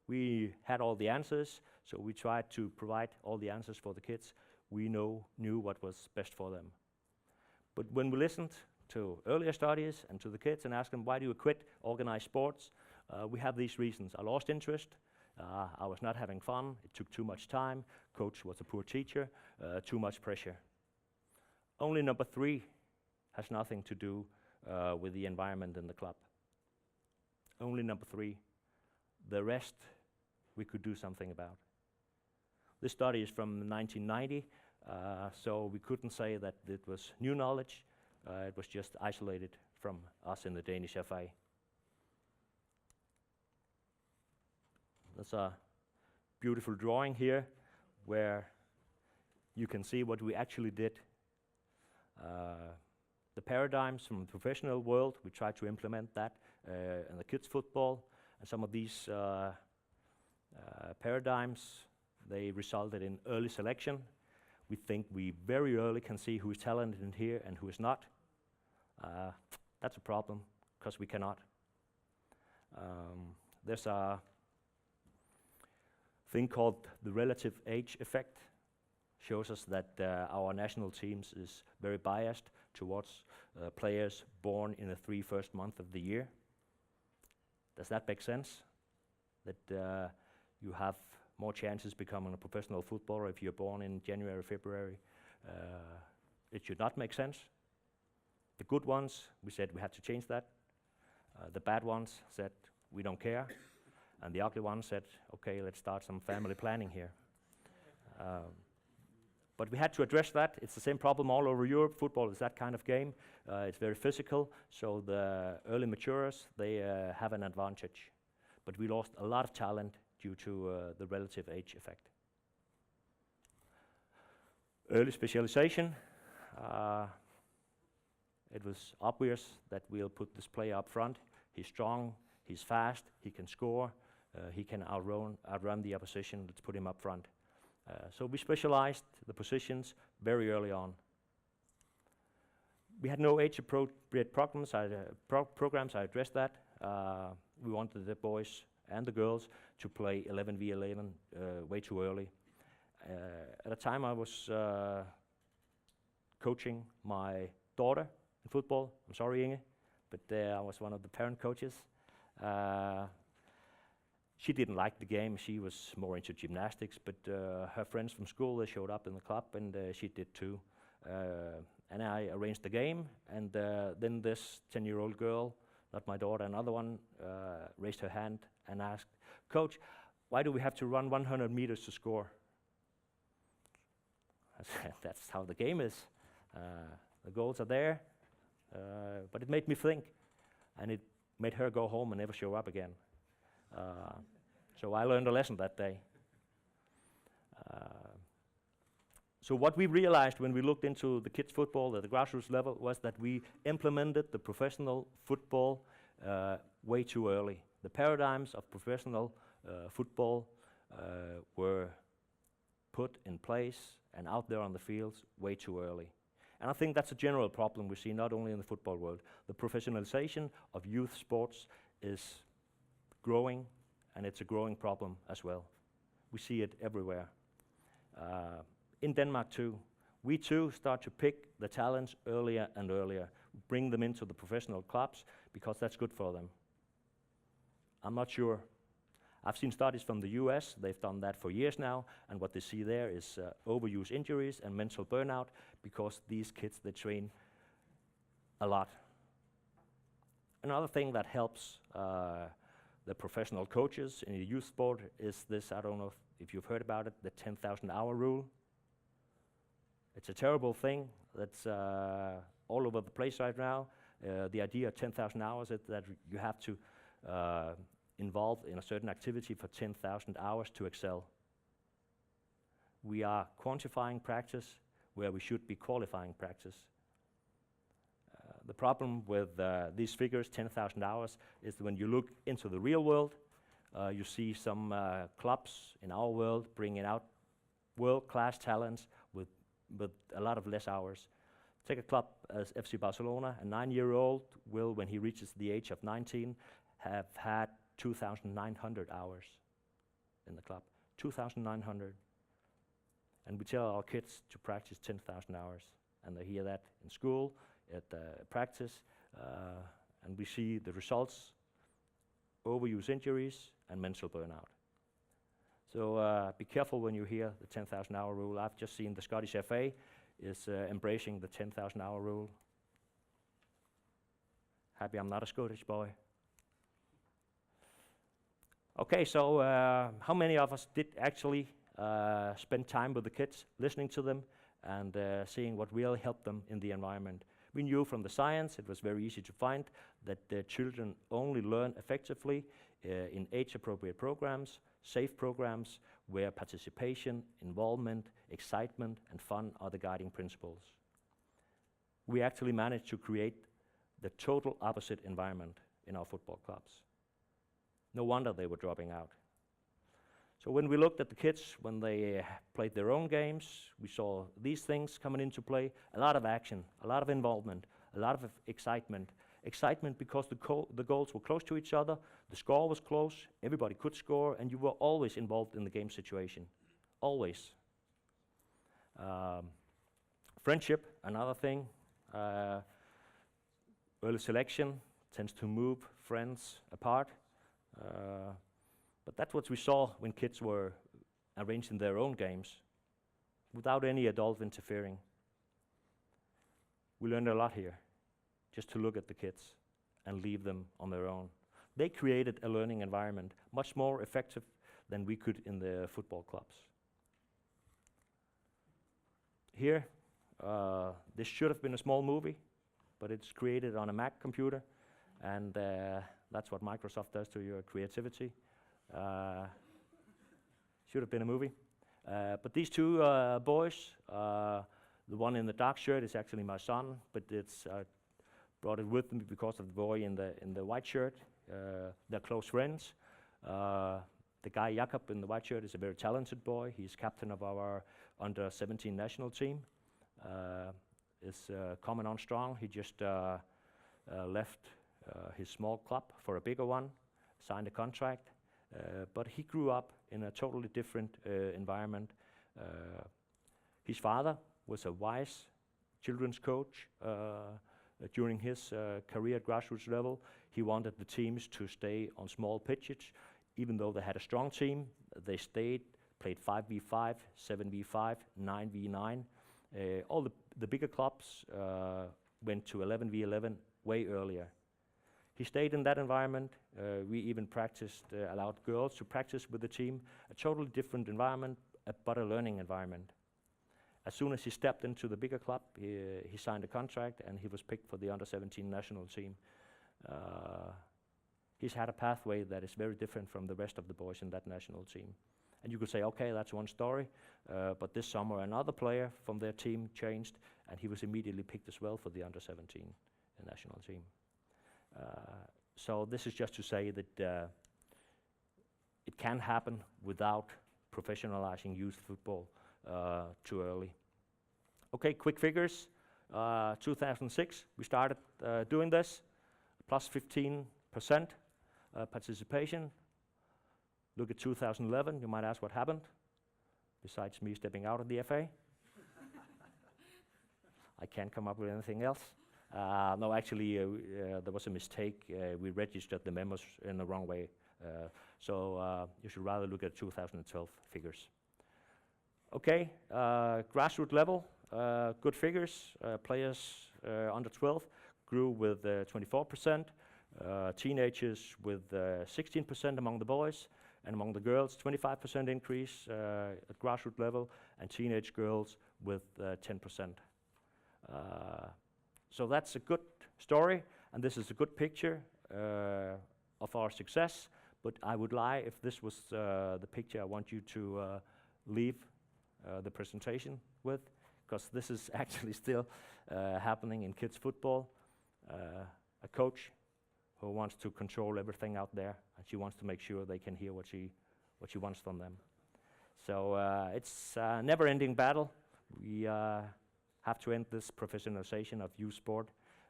We had all the answers, so we tried to provide all the answers for the kids. We knew what was best for them. But when we listened to earlier studies and to the kids and asked them, why do you quit organized sports? We have these reasons. I lost interest. I was not having fun. It took too much time. Coach was a poor teacher. Too much pressure. Only number 3 has nothing to do with the environment in the club. Only number 3. The rest we could do something about. This study is from 1990, so we couldn't say that it was new knowledge. It was just isolated from us in the Danish FA. There's a beautiful drawing here where you can see what we actually did. The paradigms from the professional world, we tried to implement that in the kids' football, and some of these paradigms, they resulted in early selection. We think we very early can see who is talented in here and who is not. That's a problem, because we cannot. There's a thing called the relative age effect. Shows us that our national teams is very biased towards players born in the 3 first months of the year. Does that make sense? That you have more chances becoming a professional footballer if you're born in January, February? It should not make sense. The good ones, we said we had to change that. The bad ones said, we don't care. And the ugly ones said, okay, let's start some family planning here. But we had to address that. It's the same problem all over Europe. Football is that kind of game. It's very physical, so the early maturers, they have an advantage. But we lost a lot of talent due to the relative age effect. Early specialization. It was obvious that we'll put this player up front. He's strong, he's fast, he can score, he can outrun the opposition. Let's put him up front. So we specialized the positions very early on. We had no age-appropriate programs. I addressed that. We wanted the boys and the girls to play 11v11 way too early. At a time I was coaching my daughter in football. I'm sorry, Inge, but I was one of the parent coaches. She didn't like the game. She was more into gymnastics, but her friends from school, they showed up in the club, and she did too. And I arranged the game, and then this 10-year-old girl, not my daughter, another one, raised her hand and asked, "Coach, why do we have to run 100 meters to score?" I said, that's how the game is. The goals are there, but it made me think, and it made her go home and never show up again. So I learned a lesson that day. So what we realized when we looked into the kids' football at the grassroots level was that we implemented the professional football way too early. The paradigms of professional football were put in place and out there on the fields way too early. And I think that's a general problem we see not only in the football world. The professionalization of youth sports is growing, and it's a growing problem as well. We see it everywhere. In Denmark too, we too start to pick the talents earlier and earlier, bring them into the professional clubs because that's good for them. I'm not sure. I've seen studies from the US, they've done that for years now, and what they see there is overuse injuries and mental burnout because these kids, they train a lot. Another thing that helps the professional coaches in the youth sport is this, I don't know if you've heard about it, the 10,000 hour rule. It's a terrible thing that's all over the place right now. The idea of 10,000 hours is that you have to involve in a certain activity for 10,000 hours to excel. We are quantifying practice where we should be qualifying practice. The problem with these figures, 10,000 hours, is that when you look into the real world, you see some clubs in our world bringing out world-class talents with a lot of less hours. Take a club as FC Barcelona. A 9-year-old will, when he reaches the age of 19, have had 2,900 hours in the club. 2,900. And we tell our kids to practice 10,000 hours. And they hear that in school, at practice, and we see the results: overuse injuries and mental burnout. So be careful when you hear the 10,000 hour rule. I've just seen the Scottish FA is embracing the 10,000 hour rule. Happy I'm not a Scottish boy. Okay, so how many of us did actually spend time with the kids, listening to them and seeing what really helped them in the environment? We knew from the science, it was very easy to find, that the children only learn effectively in age-appropriate programs, safe programs, where participation, involvement, excitement, and fun are the guiding principles. We actually managed to create the total opposite environment in our football clubs. No wonder they were dropping out. So when we looked at the kids, when they played their own games, we saw these things coming into play, a lot of action, a lot of involvement, a lot of excitement. Excitement because the goals were close to each other, the score was close, everybody could score, and you were always involved in the game situation. Always. Friendship, another thing. Early selection tends to move friends apart. But that's what we saw when kids were arranging their own games, without any adult interfering. We learned a lot here, just to look at the kids and leave them on their own. They created a learning environment much more effective than we could in the football clubs. Here, this should have been a small movie, but it's created on a Mac computer, and that's what Microsoft does to your creativity. Should have been a movie. But these two boys, the one in the dark shirt is actually my son, but it's brought it with me because of the boy in the white shirt. They're close friends. The guy Jakob in the white shirt is a very talented boy. He's captain of our under-17 national team. Is coming on strong. He just left his small club for a bigger one, signed a contract, but he grew up in a totally different environment. His father was a wise children's coach during his career at grassroots level. He wanted the teams to stay on small pitches. Even though they had a strong team, they stayed, played 5v5, 7v5, 9v9. All the bigger clubs went to 11v11 way earlier. He stayed in that environment. We even allowed girls to practice with the team. A totally different environment, but a learning environment. As soon as he stepped into the bigger club, he signed a contract and he was picked for the under-17 national team. He's had a pathway that is very different from the rest of the boys in that national team. And you could say, okay, that's one story, but this summer another player from their team changed, and he was immediately picked as well for the under-17 national team. So this is just to say that it can happen without professionalizing youth football too early. Okay, quick figures. 2006, we started doing this, plus 15% participation. Look at 2011, you might ask what happened, besides me stepping out of the FA. I can't come up with anything else. No, actually, there was a mistake. We registered the members in the wrong way. So you should rather look at 2012 figures. Okay, grassroots level, good figures. Players under 12 grew with 24%. Teenagers with 16% among the boys, and among the girls, 25% increase at grassroots level, and teenage girls with 10%. So that's a good story, and this is a good picture of our success, but I would lie if this was the picture I want you to leave the presentation with, because this is actually still happening in kids football. A coach who wants to control everything out there, and she wants to make sure they can hear what she wants from them. So it's a never-ending battle. We have to end this professionalization of youth sport,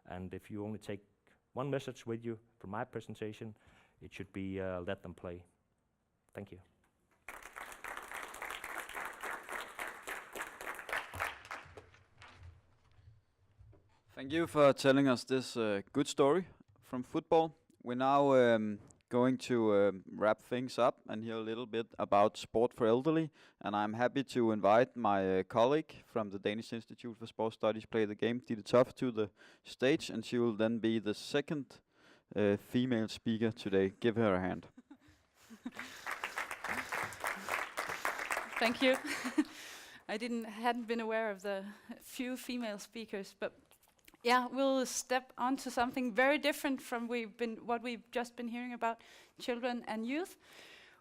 and if you only take one message with you from my presentation, it should be let them play. Thank you. Thank you for telling us this good story from football. We're now going to wrap things up and hear a little bit about sport for elderly. And I'm happy to invite my colleague from the Danish Institute for Sport Studies, Play the Game, Ditte Toft, to the stage, and she will then be the second female speaker today. Give her a hand. Thank you. I hadn't been aware of the few female speakers, but yeah, we'll step on to something very different from what we've just been hearing about children and youth.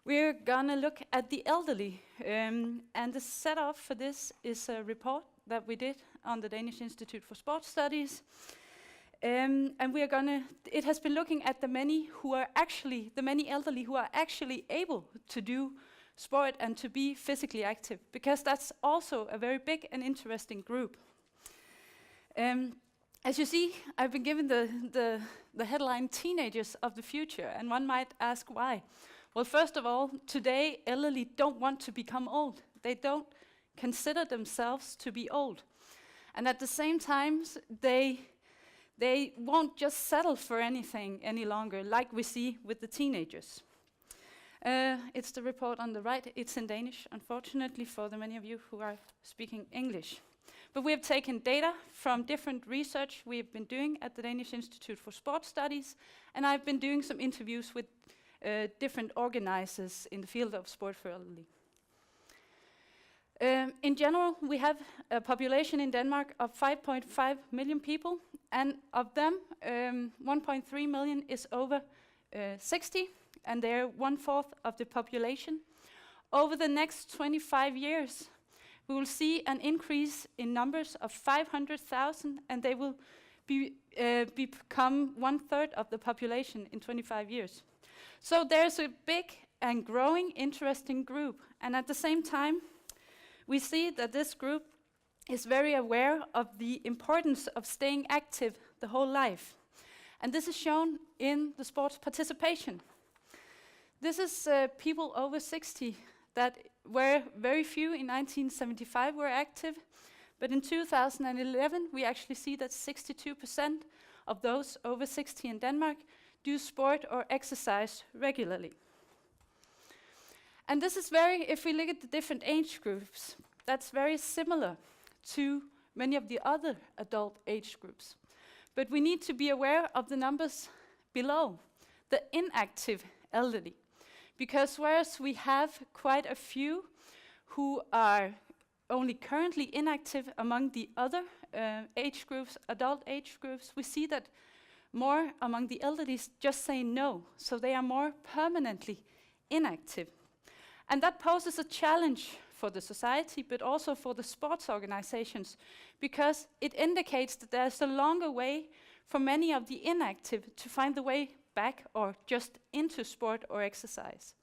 We're gonna look at the elderly, and the setup for this is a report that we did on the Danish Institute for Sport Studies, and it has been looking at the many elderly who are actually able to do sport and to be physically active, because that's also a very big and interesting group. As you see, I've been given the headline "Teenagers of the Future," and one might ask why. Well, first of all, today elderly don't want to become old. They don't consider themselves to be old. And at the same time, they won't just settle for anything any longer, like we see with the teenagers. It's the report on the right. It's in Danish, unfortunately, for the many of you who are speaking English. But we have taken data from different research we've been doing at the Danish Institute for Sport Studies, and I've been doing some interviews with different organizers in the field of sport for elderly. In general, we have a population in Denmark of 5.5 million people, and of them, 1.3 million is over 60, and they're 1/4 of the population. Over the next 25 years, we will see an increase in numbers of 500,000, and they will become 1/3 of the population in 25 years. So there's a big and growing, interesting group. And at the same time, we see that this group is very aware of the importance of staying active the whole life. And this is shown in the sports participation. This is people over 60 where very few in 1975 were active, but in 2011 we actually see that 62% of those over 60 in Denmark do sport or exercise regularly. And this is if we look at the different age groups, that's very similar to many of the other adult age groups. But we need to be aware of the numbers below, the inactive elderly. Because whereas we have quite a few who are only currently inactive among the other age groups, adult age groups, we see that more among the elderly just say no, so they are more permanently inactive. And that poses a challenge for the society, but also for the sports organizations, because it indicates that there's a longer way for many of the inactive to find the way back or just into sport or exercise.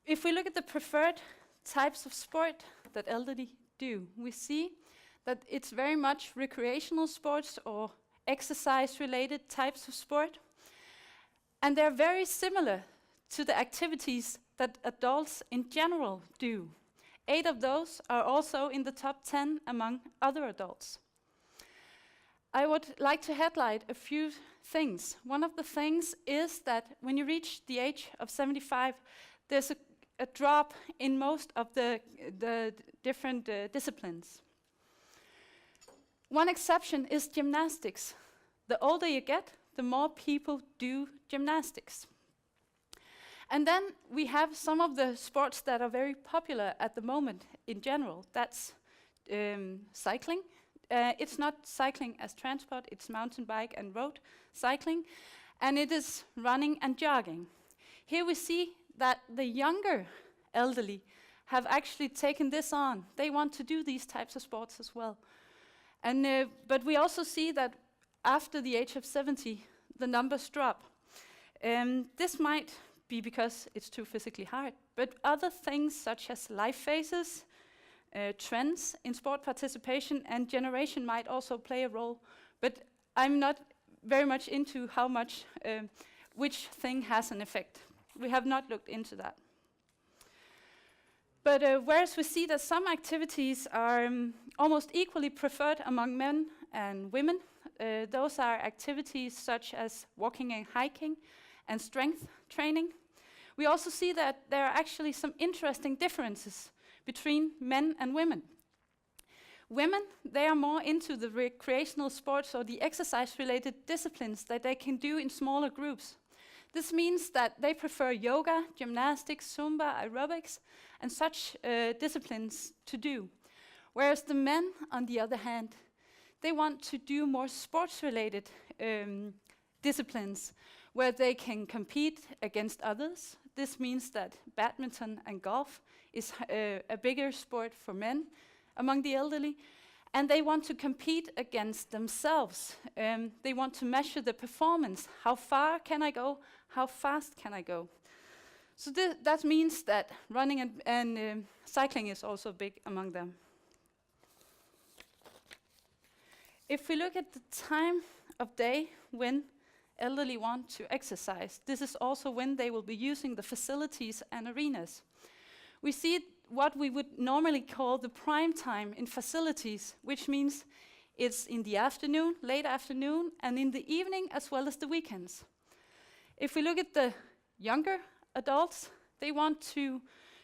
If we look at the preferred types of sport that elderly do, we see that it's very much recreational sports or exercise-related types of sport. And they're very similar to the activities that adults in general do. 8 of those are also in the top 10 among other adults. I would like to highlight a few things. One of the things is that when you reach the age of 75, there's a drop in most of the different disciplines. One exception is gymnastics. The older you get, the more people do gymnastics. And then we have some of the sports that are very popular at the moment in general. That's cycling. It's not cycling as transport, it's mountain bike and road cycling. And it is running and jogging. Here we see that the younger elderly have actually taken this on. They want to do these types of sports as well. And but we also see that after the age of 70, the numbers drop. This might be because it's too physically hard, but other things such as life phases, trends in sport participation and generation might also play a role. But I'm not very much into how much which thing has an effect. We have not looked into that. But whereas we see that some activities are almost equally preferred among men and women, those are activities such as walking and hiking and strength training. We also see that there are actually some interesting differences between men and women. Women, they are more into the recreational sports or the exercise-related disciplines that they can do in smaller groups. This means that they prefer yoga, gymnastics, Zumba, aerobics, and such disciplines to do. Whereas the men, on the other hand, they want to do more sports-related disciplines where they can compete against others. This means that badminton and golf is a bigger sport for men among the elderly, and they want to compete against themselves. They want to measure the performance. How far can I go? How fast can I go? So that means that running and cycling is also big among them. If we look at the time of day when elderly want to exercise, this is also when they will be using the facilities and arenas. We see what we would normally call the prime time in facilities, which means it's in the afternoon, late afternoon, and in the evening as well as the weekends. If we look at the younger adults, they want to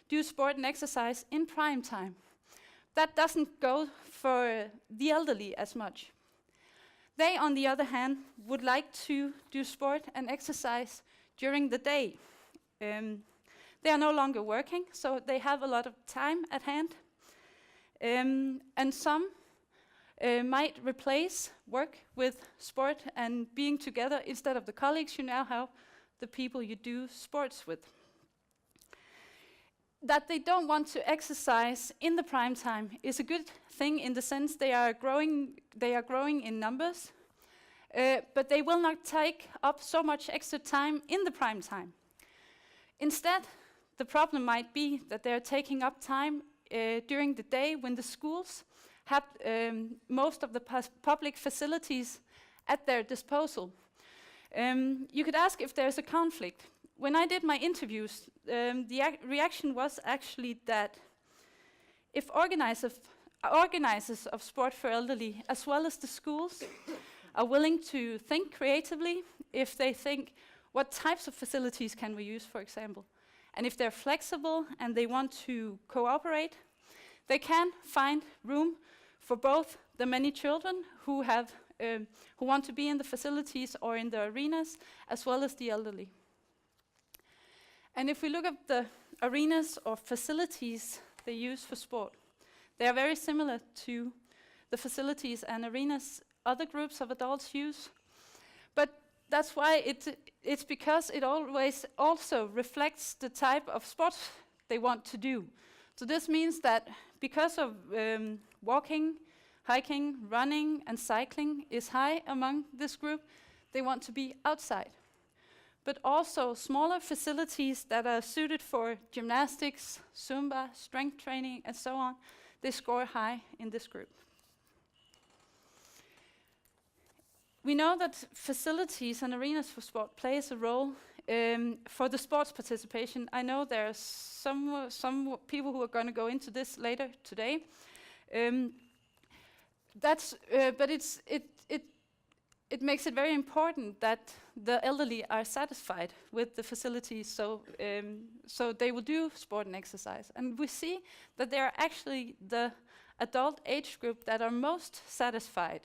do sport and exercise in prime time. That doesn't go for the elderly as much. They, on the other hand, would like to do sport and exercise during the day. They are no longer working, so they have a lot of time at hand. And some might replace work with sport and being together. Instead of the colleagues, you now have the people you do sports with. That they don't want to exercise in the prime time is a good thing in the sense they are growing in numbers, but they will not take up so much extra time in the prime time. Instead, the problem might be that they're taking up time during the day when the schools have most of the public facilities at their disposal. You could ask if there's a conflict. When I did my interviews, the reaction was actually that if organizers of sport for elderly, as well as the schools, are willing to think creatively, if they think what types of facilities can we use, for example, and if they're flexible and they want to cooperate, they can find room for both the many children who want to be in the facilities or in the arenas, as well as the elderly. And if we look at the arenas or facilities they use for sport, they are very similar to the facilities and arenas other groups of adults use. But that's why it's because it always also reflects the type of sports they want to do. So this means that because of walking, hiking, running, and cycling is high among this group, they want to be outside. But also smaller facilities that are suited for gymnastics, Zumba, strength training, and so on, they score high in this group. We know that facilities and arenas for sport plays a role for the sports participation. I know there are some people who are going to go into this later today. But it makes it very important that the elderly are satisfied with the facilities, so they will do sport and exercise. And we see that they are actually the adult age group that are most satisfied.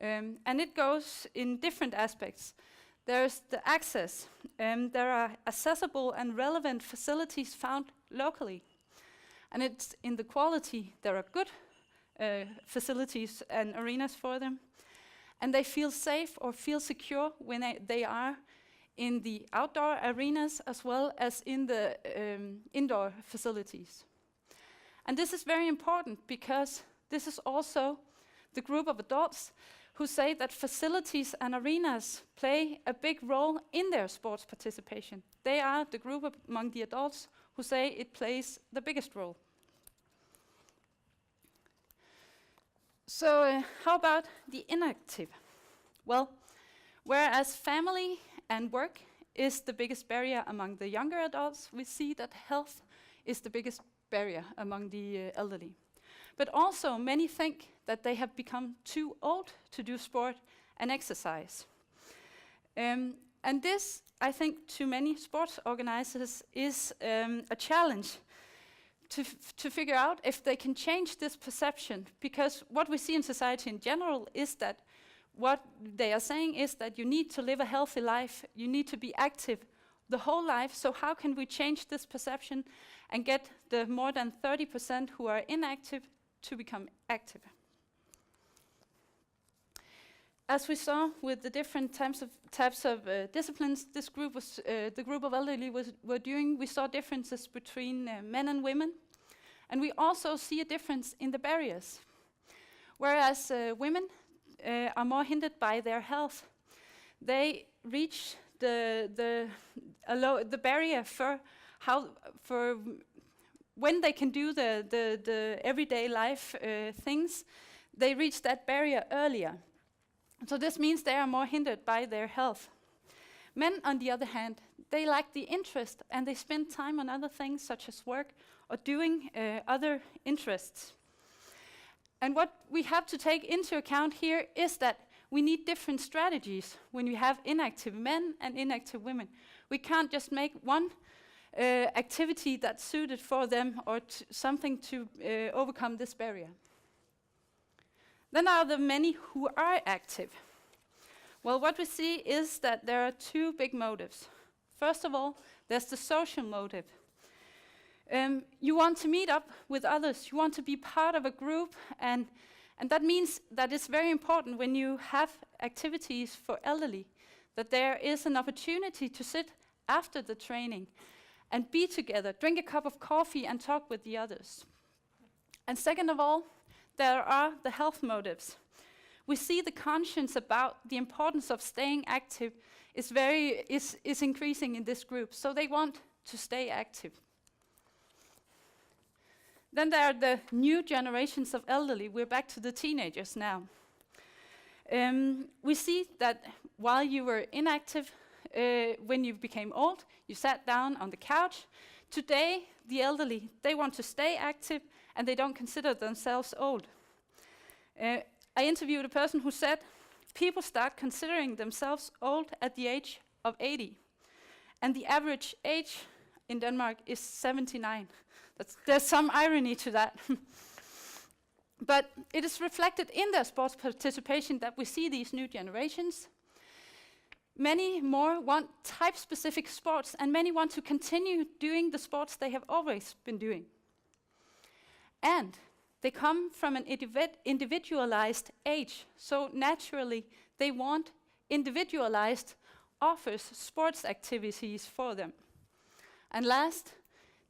And it goes in different aspects. There's the access. There are accessible and relevant facilities found locally. And it's in the quality. There are good facilities and arenas for them. And they feel safe or feel secure when they are in the outdoor arenas as well as in the indoor facilities. And this is very important because this is also the group of adults who say that facilities and arenas play a big role in their sports participation. They are the group among the adults who say it plays the biggest role. So how about the inactive? Well, whereas family and work is the biggest barrier among the younger adults, we see that health is the biggest barrier among the elderly. But also many think that they have become too old to do sport and exercise. And this, I think, to many sports organizers is a challenge to figure out if they can change this perception, because what we see in society in general is that what they are saying is that you need to live a healthy life, you need to be active the whole life. So how can we change this perception and get the more than 30% who are inactive to become active? As we saw with the different types of disciplines, this group was the group of elderly were doing. We saw differences between men and women, and we also see a difference in the barriers. Whereas women are more hindered by their health, they reach the barrier for when they can do the everyday life things. They reach that barrier earlier. So this means they are more hindered by their health. Men, on the other hand, they lack the interest and they spend time on other things such as work or doing other interests. And what we have to take into account here is that we need different strategies when we have inactive men and inactive women. We can't just make one activity that's suited for them or something to overcome this barrier. Then are the many who are active. Well, what we see is that there are two big motives. First of all, there's the social motive. You want to meet up with others, you want to be part of a group, and that means that it's very important when you have activities for elderly, that there is an opportunity to sit after the training and be together, drink a cup of coffee and talk with the others. And second of all, there are the health motives. We see the conscience about the importance of staying active is increasing in this group, so they want to stay active. Then there are the new generations of elderly. We're back to the teenagers now. We see that while you were inactive, when you became old, you sat down on the couch. Today, the elderly, they want to stay active and they don't consider themselves old. I interviewed a person who said, people start considering themselves old at the age of 80. And the average age in Denmark is 79. There's some irony to that. But it is reflected in their sports participation that we see these new generations. Many more want type-specific sports, and many want to continue doing the sports they have always been doing. And they come from an individualized age, so naturally they want individualized offers sports activities for them. And last,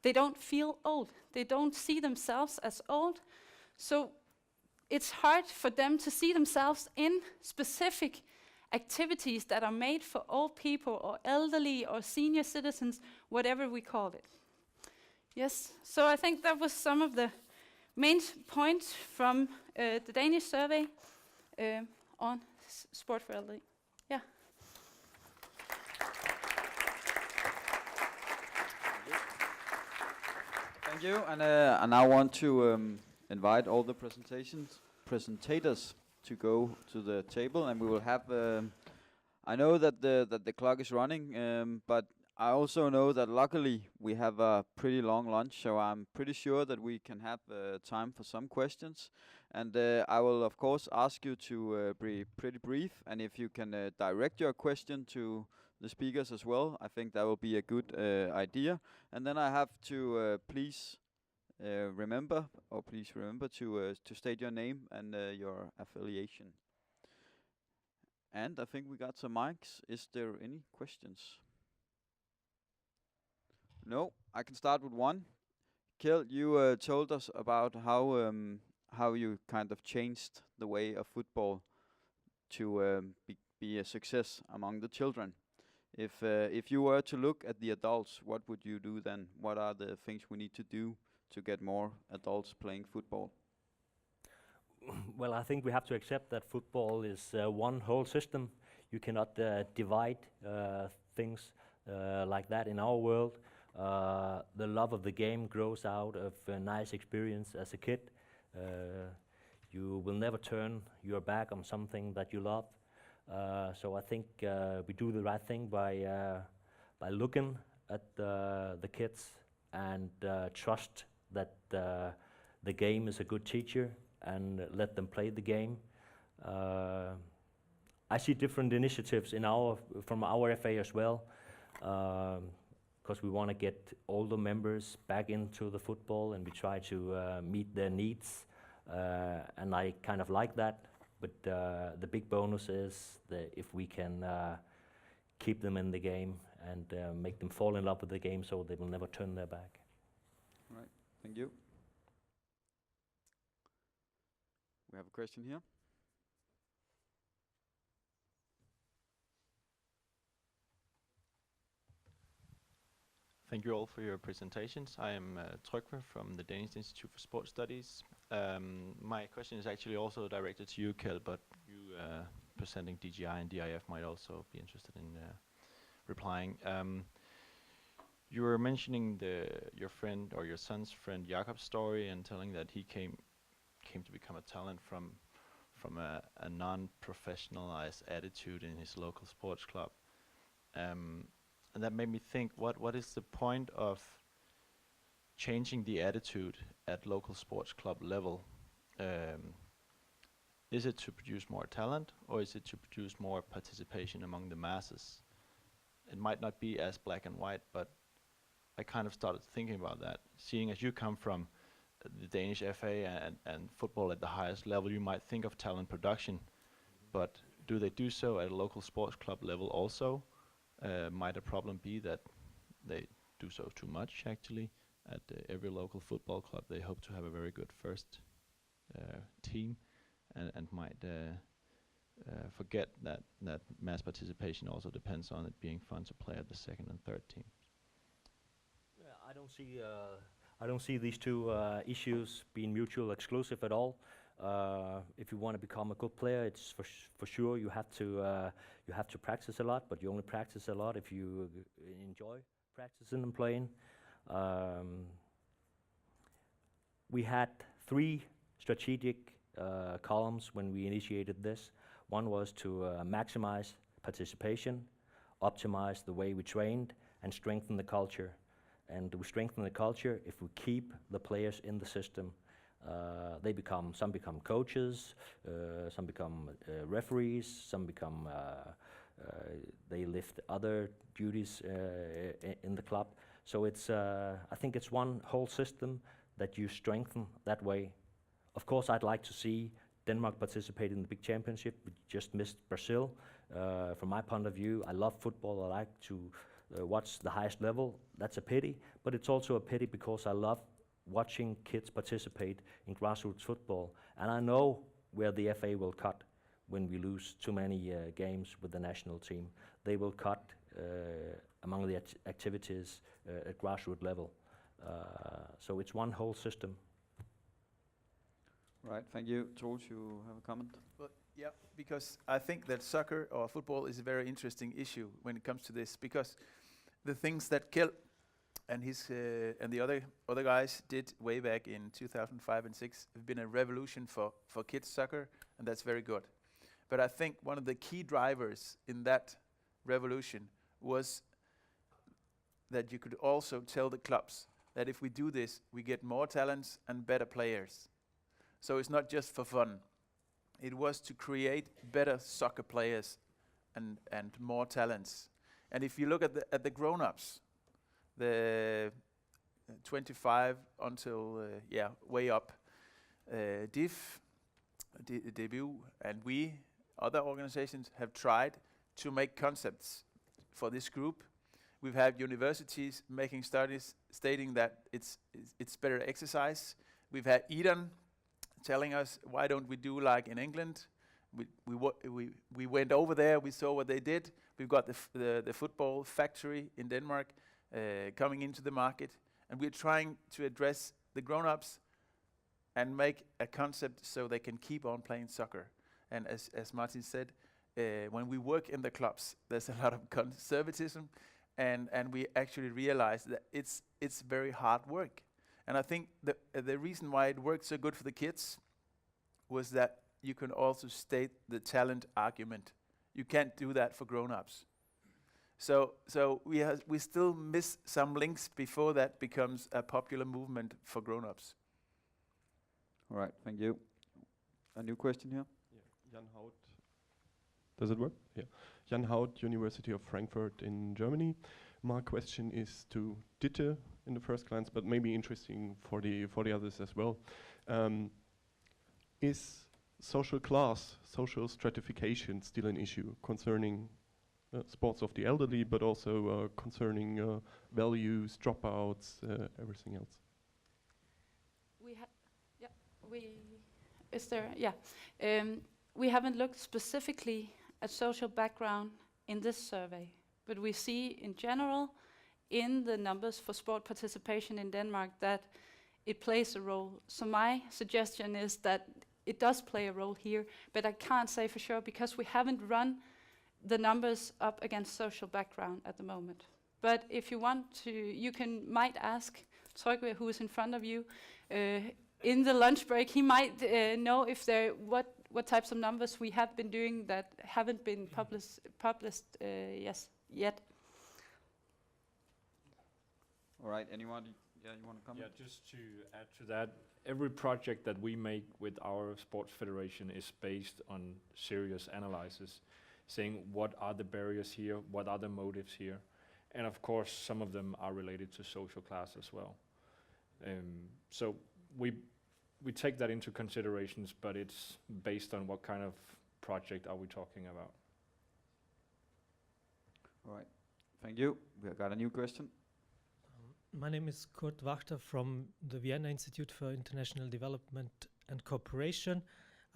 they don't feel old. They don't see themselves as old, so it's hard for them to see themselves in specific activities that are made for old people or elderly or senior citizens, whatever we call it. Yes, so I think that was some of the main points from the Danish survey on sport for elderly. Yeah. Thank you, and I now want to invite all the presentators to go to the table, and we will have. I know that the clock is running, but I also know that luckily we have a pretty long lunch, so I'm pretty sure that we can have time for some questions. And I will of course ask you to be pretty brief, and if you can direct your question to the speakers as well, I think that will be a good idea. And then I have to please remember to state your name and your affiliation. And I think we got some mics. Is there any questions? No, I can start with one. Keld, you told us about how you kind of changed the way of football to be a success among the children. If you were to look at the adults, what would you do then? What are the things we need to do to get more adults playing football? Well, I think we have to accept that football is one whole system. You cannot divide things like that in our world. The love of the game grows out of a nice experience as a kid. You will never turn your back on something that you love. So I think we do the right thing by looking at the kids and trust that the game is a good teacher and let them play the game. I see different initiatives from our FA as well, because we want to get older members back into the football, and we try to meet their needs, and I kind of like that. But the big bonus is that if we can keep them in the game and make them fall in love with the game, so they will never turn their back. Right. Thank you. We have a question here. Thank you all for your presentations. I am Troels from the Danish Institute for Sport Studies. My question is actually also directed to you, Keld, but you presenting DGI and DIF might also be interested in replying. You were mentioning your friend or your son's friend Jakob's story and telling that he came to become a talent from a non-professionalized attitude in his local sports club. And that made me think, what is the point of changing the attitude at local sports club level? Is it to produce more talent, or is it to produce more participation among the masses? It might not be as black and white, but I kind of started thinking about that. Seeing as you come from the Danish FA and football at the highest level, you might think of talent production, but do they do so at a local sports club level also? Might a problem be that they do so too much actually? At every local football club they hope to have a very good first team and might forget that mass participation also depends on it being fun to play at the second and third team. Yeah, I don't see these two issues being mutual exclusive at all. If you want to become a good player, it's for sure you have to practice a lot, but you only practice a lot if you enjoy practicing and playing. We had 3 strategic columns when we initiated this. One was to maximize participation, optimize the way we trained, and strengthen the culture. And we strengthen the culture if we keep the players in the system. Some become coaches, some become referees, some become they lift other duties in the club. So it's I think it's one whole system that you strengthen that way. Of course, I'd like to see Denmark participate in the big championship. We just missed Brazil. From my point of view, I love football. I like to watch the highest level. That's a pity, but it's also a pity because I love watching kids participate in grassroots football. And I know where the FA will cut when we lose too many games with the national team. They will cut among the activities at grassroots level. So it's one whole system. Right, thank you. Troels, you have a comment? Well, yeah, because I think that soccer or football is a very interesting issue when it comes to this, because the things that Keld and his and the other guys did way back in 2005 and 6 have been a revolution for kids soccer, and that's very good. But I think one of the key drivers in that revolution was that you could also tell the clubs that if we do this, we get more talents and better players. So it's not just for fun. It was to create better soccer players and more talents. And if you look at the grown-ups, the 25 until way up, debut, and we other organizations have tried to make concepts for this group. We've had universities making studies stating that it's better exercise. We've had Eden telling us, why don't we do like in England? We went over there, we saw what they did. We've got the football factory in Denmark coming into the market, and we're trying to address the grown-ups and make a concept so they can keep on playing soccer. And as Martin said, when we work in the clubs, there's a lot of conservatism, and we actually realize that it's very hard work. And I think the reason why it worked so good for the kids was that you can also state the talent argument. You can't do that for grown-ups. So we still miss some links before that becomes a popular movement for grown-ups. All right, thank you. A new question here. Yeah, Jan Hout. Does it work? Yeah. Jan Hout, University of Frankfurt in Germany. My question is to Ditte in the first glance, but maybe interesting for the others as well. Is social class, social stratification still an issue concerning sports of the elderly, but also concerning values, dropouts, everything else? We haven't looked specifically at social background in this survey, but we see in general in the numbers for sport participation in Denmark that it plays a role. So my suggestion is that it does play a role here, but I can't say for sure because we haven't run the numbers up against social background at the moment. But if you want to, you might ask Trygve, who is in front of you, in the lunch break. He might know if what types of numbers we have been doing that haven't been published yet. All right, anyone? Yeah, you want to comment? Yeah, just to add to that, every project that we make with our sports federation is based on serious analysis, saying what are the barriers here, what are the motives here, and of course some of them are related to social class as well. So we take that into considerations, but it's based on what kind of project are we talking about. All right, thank you. We have got a new question. My name is Kurt Wachter from the Vienna Institute for International Development and Cooperation.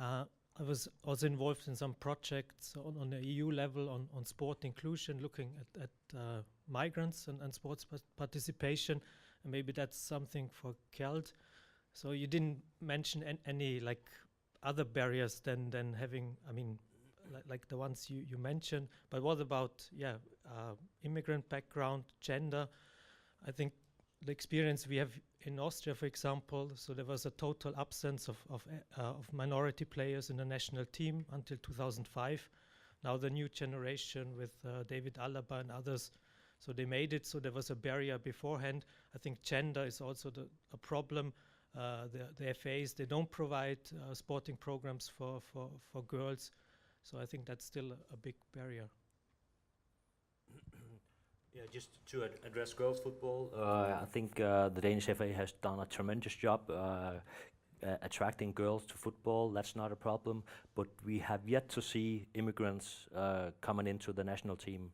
I was also involved in some projects on the EU level on sport inclusion, looking at migrants and sports participation, and maybe that's something for Keld. So you didn't mention any like other barriers than having, I mean, like the ones you mentioned, but what about immigrant background, gender? I think the experience we have in Austria, for example, so there was a total absence of minority players in the national team until 2005. Now the new generation with David Alaba and others, so they made it, so there was a barrier beforehand. I think gender is also a problem. The FAs, they don't provide sporting programs for girls, so I think that's still a big barrier. Yeah, just to address girls football, I think the Danish FA has done a tremendous job attracting girls to football. That's not a problem, but we have yet to see immigrants coming into the national team,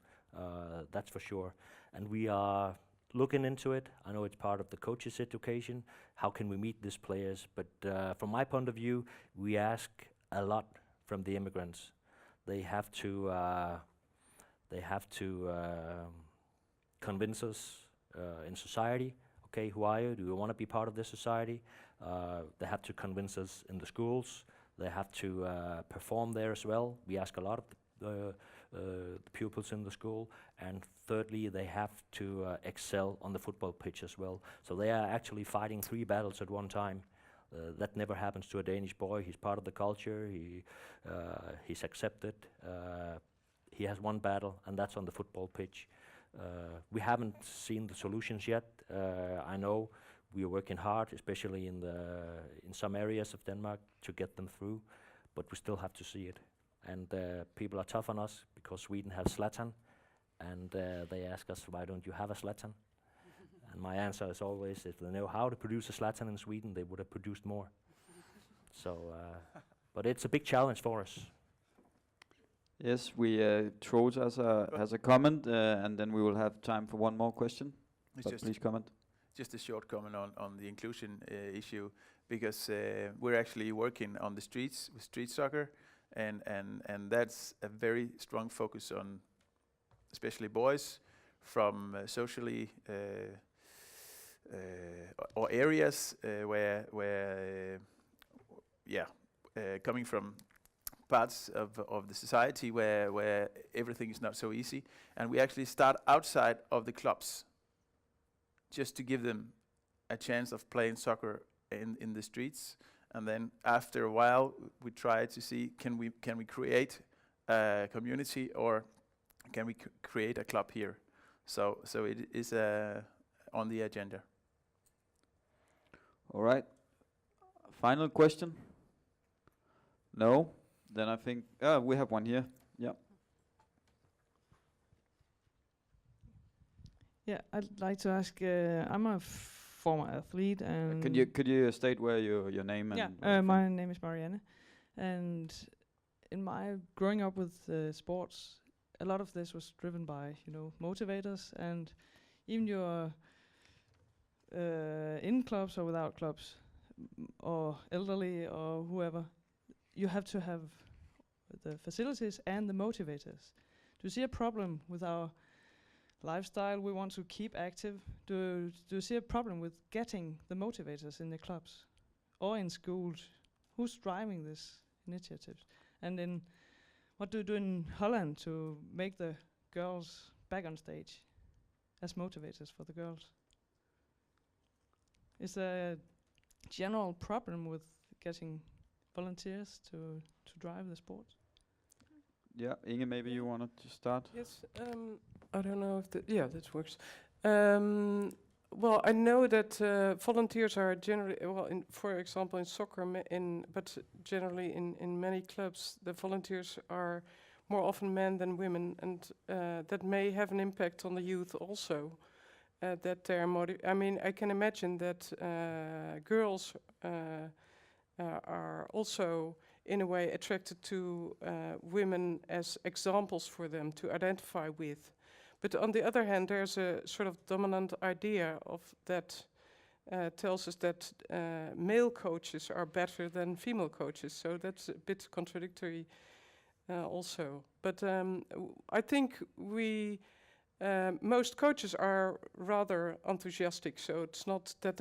that's for sure. And we are looking into it. I know it's part of the coaches' education. How can we meet these players? But from my point of view, we ask a lot from the immigrants. They have to convince us in society. Okay, who are you? Do you want to be part of this society? They have to convince us in the schools. They have to perform there as well. We ask a lot of the pupils in the school. And thirdly, they have to excel on the football pitch as well. So they are actually fighting 3 battles at one time. That never happens to a Danish boy. He's part of the culture. He's accepted. He has one battle, and that's on the football pitch. We haven't seen the solutions yet. I know we are working hard, especially in some areas of Denmark, to get them through, but we still have to see it. And people are tough on us because Sweden has Zlatan, and they ask us, why don't you have a Zlatan? And my answer is always, if they know how to produce a Zlatan in Sweden, they would have produced more. So, but it's a big challenge for us. Yes, Troels has a comment, and then we will have time for one more question. But please comment. Just a short comment on the inclusion issue, because we're actually working on the streets with street soccer, and that's a very strong focus on especially boys from socially or areas where coming from parts of the society where everything is not so easy, and we actually start outside of the clubs just to give them a chance of playing soccer in the streets, and then after a while we try to see can we create community, or can we create a club here? So it is on the agenda. All right. Final question? No? Then I think we have one here. Yeah. Yeah, I'd like to ask. I'm a former athlete, and Could you state where your name and my name is Marjet, and in my growing up with sports, a lot of this was driven by motivators, and even your in clubs or without clubs, or elderly or whoever, you have to have the facilities and the motivators. Do you see a problem with our lifestyle? We want to keep active. Do you see a problem with getting the motivators in the clubs or in schools? Who's driving this initiatives? And then what do you do in Holland to make the girls back on stage as motivators for the girls? Is there a general problem with getting volunteers to drive the sport? Yeah, Inge, maybe you wanted to start? Yes, I don't know if that works. Well, I know that volunteers are generally, for example, in soccer, but generally in many clubs, the volunteers are more often men than women, and that may have an impact on the youth also. That they're I can imagine that girls are also in a way attracted to women as examples for them to identify with. But on the other hand, there's a sort of dominant idea of that tells us that male coaches are better than female coaches. So that's a bit contradictory also. But I think most coaches are rather enthusiastic, so it's not that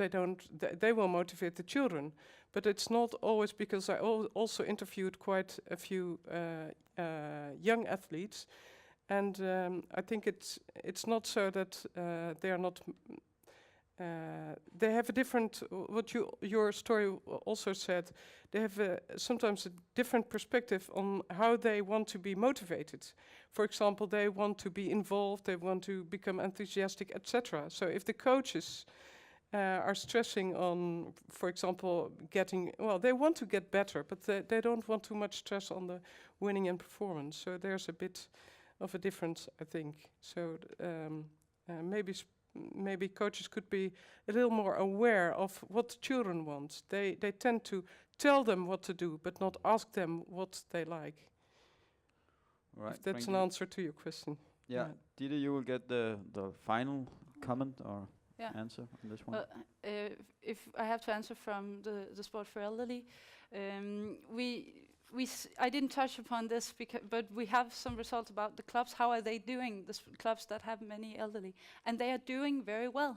they will motivate the children, but it's not always, because I also interviewed quite a few young athletes, and I think it's not so that they are not. They have a different. What your story also said. They have sometimes a different perspective on how they want to be motivated. For example, they want to be involved. They want to become enthusiastic, etc. So if the coaches are stressing on, for example, they want to get better, but they don't want too much stress on the winning and performance. So there's a bit of a difference, I think. So maybe coaches could be a little more aware of what children want. They tend to tell them what to do, but not ask them what they like. Right. If that's an answer to your question. Yeah. Ditte, you will get the final comment or answer on this one. Well, if I have to answer from the sport for elderly, I didn't touch upon this, but we have some results about the clubs. How are they doing, the clubs that have many elderly? And they are doing very well.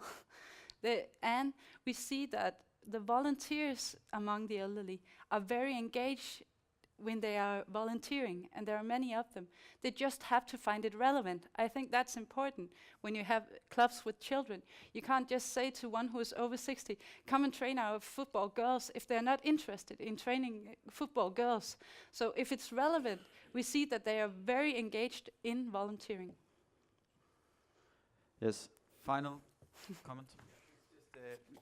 And we see that the volunteers among the elderly are very engaged when they are volunteering, and there are many of them. They just have to find it relevant. I think that's important when you have clubs with children. You can't just say to one who is over 60, come and train our football girls, if they're not interested in training football girls. So if it's relevant, we see that they are very engaged in volunteering. Yes, final comment?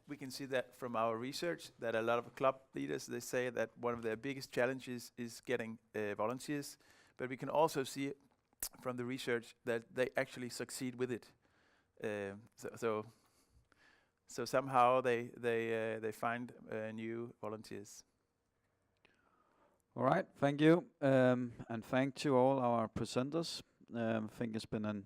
We can see that from our research, that a lot of club leaders, they say that one of their biggest challenges is getting volunteers. But we can also see from the research that they actually succeed with it. So somehow they find new volunteers. All right, thank you. And thank to all our presenters. I think it's been an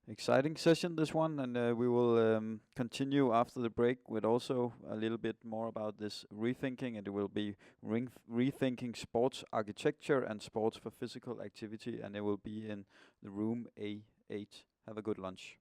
exciting session, this one, and we will continue after the break with also a little bit more about this rethinking, and it will be rethinking sports architecture and sports for physical activity, and it will be in the room A8. Have a good lunch.